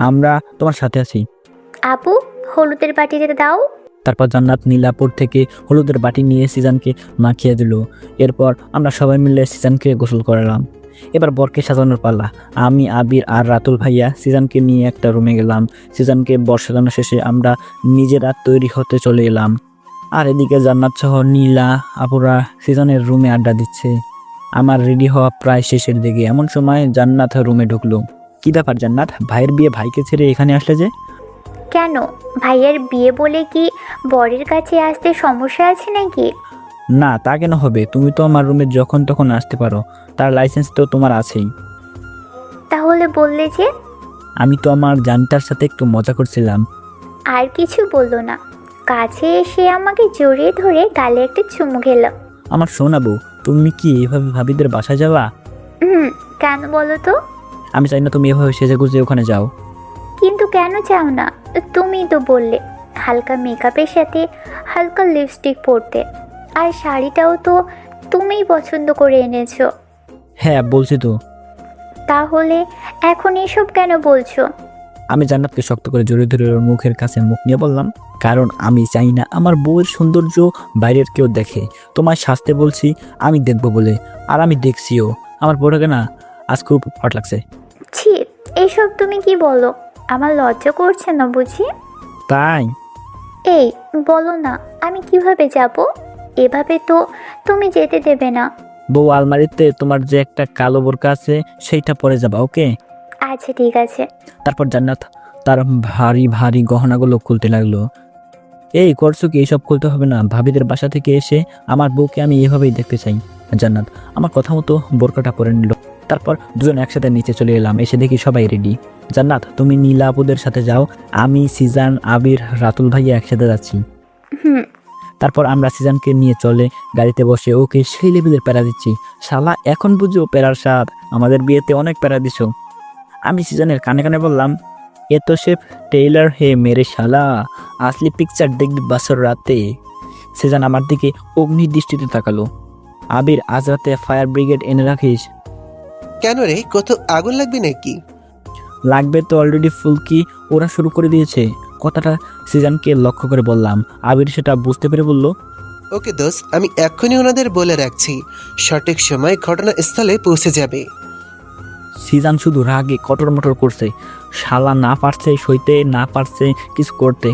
আমরা তোমার সাথে আছি। আপু, হলুদের বাটিতে দাও। তারপর জান্নাত নীলাপুর থেকে হলুদের বাটি নিয়ে সিজনকে মাখিয়ে দিল। এরপর আমরা সবাই মিলে সিজনকে গোসল করালাম। এবার বরকে সাজানোর পালা। আমি, আবির আর রাতুল ভাইয়া সিজনকে নিয়ে একটা রুমে গেলাম। সিজনকে বর সাজানো শেষে আমরা নিজেরা তৈরি হতে চলে এলাম। আর এদিকে জান্নাত সহ নীলা আপুরা সিজনের রুমে আড্ডা দিচ্ছে। আমার রেডি হওয়া প্রায় শেষের দিকে, এমন সময় জান্নাত রুমে ঢুকলো। কি ব্যাপার জান্নাত, ভাইয়ের বিয়ে ভাইকে ছেড়ে এখানে আসলে যে? কেন, ভাইয়ের বিয়ে বলে কি বরের কাছে আসতে সমস্যা আছে নাকি? না, তা কেন হবে? তুমি তো আমার রুমে যখন তখন আসতে পারো, তার লাইসেন্স তো তোমার আছেই। তাহলে বললে যে? আমি তো আমার জানটার সাথে একটু মজা করছিলাম। আর কিছু বললো না, কাছে এসে আমাকে জড়িয়ে ধরে গালে একটা চুমু খেল। আমার শোনাবো, তুমি কি এভাবে ভাবিদের বাসায় যাবা? কেন বলো তো? আমি চাই না তুমি এভাবে সেজে গুজে ওখানে যাও। কিন্তু কেন চাও না? তুমি তো বললে হালকা মেকআপের সাথে হালকা লিপস্টিক পরতে, আর শাড়িটাও তো তুমিই পছন্দ করে এনেছো। হ্যাঁ বলছি তো। তাহলে এখন এসব কেন বলছো? আমি জান্নাতকে শক্ত করে জড়িয়ে ধরে ওর মুখের কাছে মুখ নিয়ে বললাম, কারণ আমি চাই না আমার বউয়ের সৌন্দর্য বাইরের কেউ দেখে। তোমায় সাজতে বলছি আমি দেখবো বলে, আর আমি দেখছিও। আমার বউটাকে না আজ খুব হট লাগছে। ছি, এসব তুমি কি বলো? আমার লজ্জা করছে না বুঝি? তাই? এই বলো না, আমি কিভাবে যাব? এভাবে তো তুমি যেতে দেবে না। বউ, আলমারিতে তোমার যে একটা কালো বোরকা আছে সেইটা পরে যাবা, ওকে? আচ্ছা ঠিক আছে। তারপর জান্নাত তার ভারী ভারী গহনাগুলো খুলতে লাগলো। এই করছো কি? এইসব খুলতে হবে না। ভাবিদের বাসা থেকে এসে আমার বউকে আমি এভাবেই দেখতে চাই। জান্নাত আমার কথা মতো বোরকাটা পরে নিল। তারপর দুজন একসাথে নিচে চলে এলাম। এসে দেখি সবাই রেডি। জান্নাত তুমি নীলা আপুদের সাথে যাও, আমি সিজান, আবির, রাতুল ভাইয়া একসাথে যাচ্ছি। হুম। তারপর আমরা সিজানকে নিয়ে চলে গাড়িতে বসে ওকে সেই লেভেলের প্যারা দিচ্ছি। শালা এখন বুঝো প্যারার স্বাদ, আমাদের বিয়েতে অনেক প্যারা দিছো। আমি সিজানের কানে কানে বললাম, এ তো সে টেইলার হে মেরে শালা, আসলি পিকচার দেখবি বাসর রাতে। সিজান আমার দিকে অগ্নি দৃষ্টিতে তাকালো। আবির, আজ রাতে ফায়ার ব্রিগেড এনে রাখিস। কেন রে, কত আগুন লাগবে নাকি? লাগবে তো, অলরেডি ফুলকি ওরা শুরু করে দিয়েছে। কথাটা সিজানকে লক্ষ্য করে বললাম। আবির সেটা বুঝতে পেরে বলল, ওকে দোস্ত, আমি এক্ষুনি ওনাদের বলে রাখছি, সঠিক সময় ঘটনাস্থলে পৌঁছে যাবে। সিজান শুধু রাগে কটর মটর করছে। শালা না পারছে সইতে, না পারছে কিছু করতে।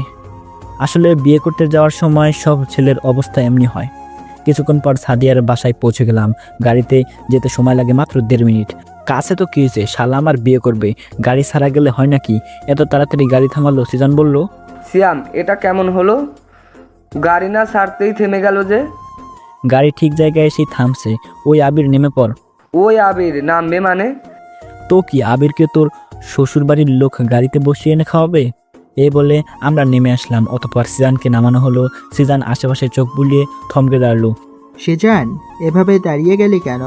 আসলে বিয়ে করতে যাওয়ার সময় সব ছেলের অবস্থা এমনি হয়। কিছুক্ষণ পর সাদিয়ার বাসায় পৌঁছে গেলাম। গাড়িতে যেতে সময় লাগে মাত্র 1.5 মিনিট। কাছে তো কি হয়েছে, শালা আমার বিয়ে করবে, গাড়ি ছাড়া গেলে হয় নাকি? এত তাড়াতাড়ি গাড়ি থামালো। সিজান বলল, সিয়াম এটা কেমন হলো? গাড়ি না ছাড়তেই থেমে গেল যে? গাড়ি ঠিক জায়গায় এসেই থামছে। ওই আবির, নেমে পড়। ওই আবির নামবে মানে? তো কি, আবিরকে তোর শ্বশুর বাড়ির লোক গাড়িতে বসিয়ে এনে খাওয়াবে? এই বলে আমরা নেমে আসলাম। অতপর সিজানকে নামানো হলো। সিজান আশেপাশে চোখ বুলিয়ে থমকে দাঁড়ালো। সিজান, এভাবে দাঁড়িয়ে গেলি কেন?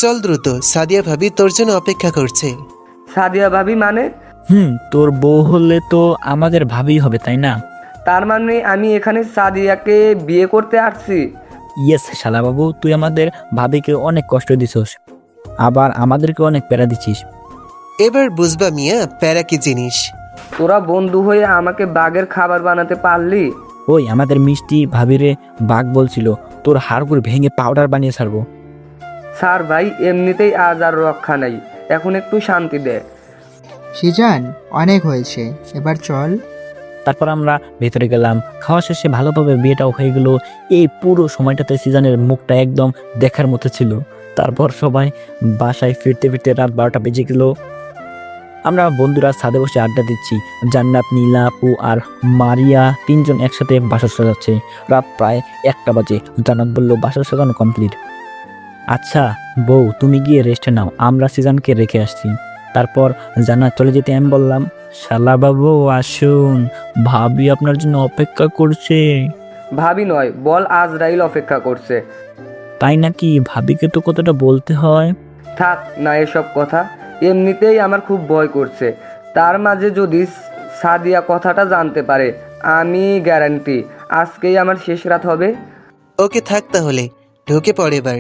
চল দ্রুত, সাদিয়া ভাবি তোর জন্য অপেক্ষা করছে। সাদিয়া ভাবি মানে? তোর বউ হলে তো আমাদের ভাবি হবে, তাই না? তার মানে আমি এখানে সাদিয়াকে বিয়ে করতে আসছি? ইয়েস শালা বাবু, তুই আমাদের ভাবিকে অনেক কষ্ট দিছিস, আবার আমাদেরকে অনেক প্যারা দিছিস। এবার বুঝবা মিয়া প্যারা কি জিনিস। তোরা বন্ধু হয়ে আমাকে বাঘের খাবার বানাতে পারলি? ওই আমাদের মিষ্টি ভাবিরে বাঘ বলছিল, তোর হাড়গুড় ভেঙে পাউডার বানিয়ে ছাড়বো। স্যার ভাই, এমনিতেই আজ আর রক্ষা নাই, এখন একটু শান্তি দে। সিজান, অনেক হয়েছে, এবার চল। তারপর আমরা ভেতরে গেলাম। খাওয়া শেষে ভালোভাবে বিয়েটাও হয়ে গেল। এই পুরো সময়টাতে সিজানের মুখটা একদম দেখার মতো ছিল। তারপর সবাই বাসায় ফিরতে ফিরতে রাত 12টা বেজে গেল। আমরা বন্ধুরা ছাদে বসে আড্ডা দিচ্ছি। জান্নাত, নীলা আপু আর মারিয়া 3জন একসাথে বাসা সাজাচ্ছে। রাত প্রায় 1টা বাজে। জান্নাত বলল, বাসা সাজানো কমপ্লিট। আচ্ছা বউ, তুমি গিয়ে রেস্টে নাও, আমরা সিজানকে রেখে আসছি। তারপর জান্নাত চলে যেতে আমি বললাম, শালা বাবু আসুন, ভাবি আপনার জন্য অপেক্ষা করছে। ভাবি নয়, বল আজরাইল অপেক্ষা করছে। তাই নাকি? ভাবিকে তো কতটা বলতে হয়। থাক না এসব কথা, এমনিতেই আমার খুব ভয় করছে। তার মাঝে যদি সাদিয়া কথাটা জানতে পারে, আমি গ্যারান্টি আজকেই আমার শেষ রাত হবে। ওকে থাক তাহলে, ঢুকে পড়ে এবার।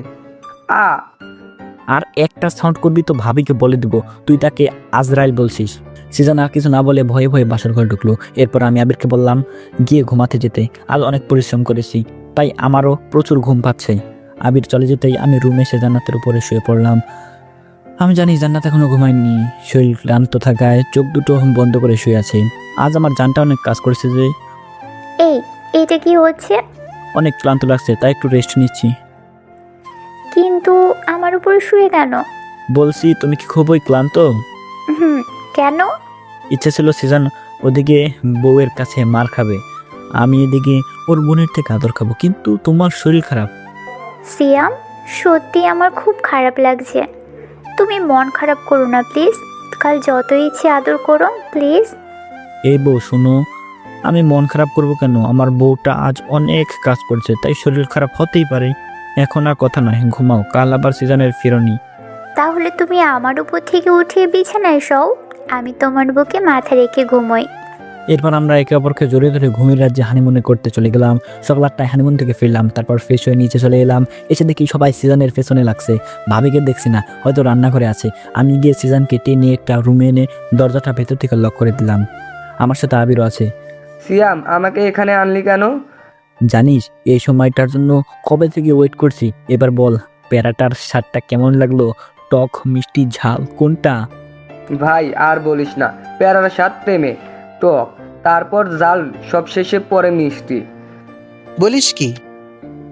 আর একটা সাউন্ড করবি তো ভাবিকে বলে দিব তুই তাকে আজরাইল বলছিস। সিজন আর কিছু না বলে ভয়ে ভয়ে বাসার ঘরে ঢুকলো। এরপর আমি আবিরকে বললাম গিয়ে ঘুমাতে যেতে, আজ অনেক পরিশ্রম করেছি, তাই আমারও প্রচুর ঘুম পাচ্ছে। আবির চলে যেতেই আমি রুমে এসে জান্নাতের উপরে শুয়ে পড়লাম। আমি জানি জান্নাত এখনো ঘুমায়নি, শরীর ক্লান্ত থাকায় চোখ দুটো বন্ধ করে শুয়ে আছে। আজ আমার জানটা অনেক কাজ করেছে যে। এটা কি হচ্ছে? অনেক ক্লান্ত লাগছে, তাই একটু রেস্ট নিচ্ছি। কিন্তু আমার উপরে শুয়ে কেন? বলছি তুমি কি খুবই ক্লান্ত? কেন? ইচ্ছে ছিল সিজন ওদিকে বউয়ের কাছে মার খাবে, আমি এদিকে ওর বোনের থেকে আদর খাবো, কিন্তু তোমার শরীর খারাপ। সিয়াম, সত্যি আমার খুব খারাপ লাগছে। তুমি মন খারাপ করো না প্লিজ, কাল যত ইচ্ছে আদর করো প্লিজ। এই বউ শোনো, আমি মন খারাপ করবো কেন? আমার বউটা আজ অনেক কাজ করছে, তাই শরীর খারাপ হতেই পারে। এখন আর কথা নয়, ঘুমাও, কাল আবার সিজনের ফিরনি। তাহলে তুমি আমার উপর থেকে উঠে বিছানায় শোও, আমি তোমার বুকে মাথা রেখে ঘুমোই। এরপর আমরা একে অপরকে জড়িয়ে ধরে ঘুমের রাজ্যে হানিমুনে করতে চলে গেলাম। সকাল 8টায় হানিমুন থেকে ফিরলাম। তারপর ফ্রেশ হয়ে নিচে চলে এলাম। এসে দেখি সবাই সিজনের পেছনে লাগছে। ভাবিকে দেখছি না, হয়তো রান্নাঘরে আছে। আমি গিয়ে সিজনকে টেনে একটা রুমে এনে দরজাটা ভেতর থেকে লক করে দিলাম। আমার সাথে আবিরও আছে। সিয়াম, আমাকে এখানে আনলি কেন? জানিস এই সময়টার জন্য কবে থেকে ওয়েট করছি। এবার বল, প্যারাটার স্বাদটা কেমন লাগলো? টক, মিষ্টি, ঝাল কোনটা? ভাই আর বলিস না, প্যারার স্বাদ প্রেমে টক, তারপর জাল, সব শেষে পরে মিষ্টি। বলিস কি?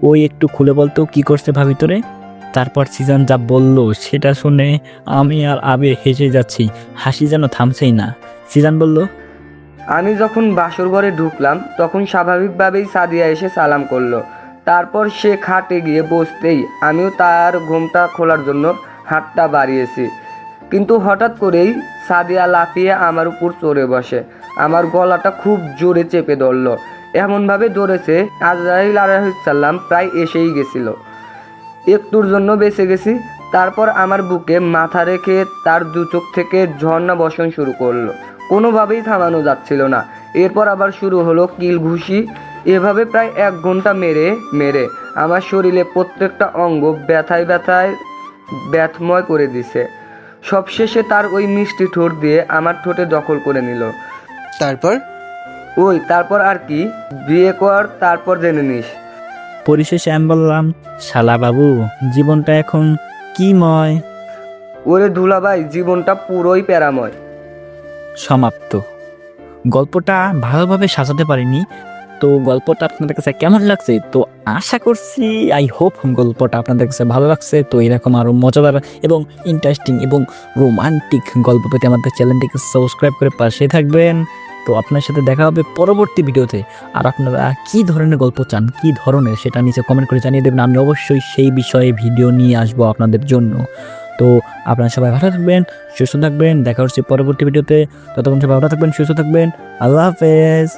ওই একটু খুলে বলতো কি করছে ভাবি তোরে? তারপর সিজন যা বলল সেটা শুনে আমি আর আবির হেসে যাচ্ছি, হাসি যেন থামছেই না। সিজন বলল, আমি যখন বাসর ঘরে ঢুকলাম তখন স্বাভাবিকভাবেই সাদিয়া এসে সালাম করলো। তারপর সে খাটে গিয়ে বসতেই আমিও তার ঘুমটা খোলার জন্য হাতটা বাড়িয়েছি, কিন্তু হঠাৎ করেই সাদিয়া লাফিয়ে আমার উপর চড়ে বসে। আমার গলাটা খুব জোরে চেপে ধরল, এমনভাবে ধরেছে আজরাইল আলাইহিসসালাম প্রায় এসেই গেছিল। একটুর জন্য বেঁচে গেছি। তারপর আমার বুকে মাথা রেখে তার দু চোখ থেকে ঝর্ণা বর্ষণ শুরু করলো, কোনোভাবেই থামানো যাচ্ছিল না। এরপর আবার শুরু হলো কিল ঘুষি। এভাবে প্রায় 1 ঘন্টা মেরে মেরে আমার শরীরে প্রত্যেকটা অঙ্গ ব্যথায় ব্যথায় ব্যথময় করে দিছে। সবশেষে তার ওই মিষ্টি ঠোঁট দিয়ে আমার ঠোঁটে দখল করে নিল। তারপর আর কি, বিয়ে কর, তারপর জেনে নিস। পরিশেষে আমি বললাম, শালা বাবু জীবনটা এখন কি ময়। ওরে দুলাভাই, জীবনটা পুরোই প্যারাময়। সমাপ্ত। গল্পটা ভালোভাবে সাজাতে পারিনি, তো গল্পটা আপনাদের কাছে কেমন লাগছে? তো আশা করছি, আই হোপ গল্পটা আপনাদের কাছে ভালো লাগছে। তো এরকম আরও মজাদার এবং ইন্টারেস্টিং এবং রোমান্টিক গল্প পেতে আমাদের চ্যানেলটিকে সাবস্ক্রাইব করে পাশে থাকবেন। তো আপনার সাথে দেখা হবে পরবর্তী ভিডিওতে। আর আপনারা কী ধরনের গল্প চান, কী ধরনের, সেটা নিচে কমেন্ট করে জানিয়ে দেবেন। আমি অবশ্যই সেই বিষয়ে ভিডিও নিয়ে আসবো আপনাদের জন্য। তো আপনারা সবাই ভালো থাকবেন, সুস্থ থাকবেন। দেখা হচ্ছে পরবর্তী ভিডিওতে। ততক্ষণ সবাই ভালো থাকবেন, সুস্থ থাকবেন। আল্লাহ হাফেজ।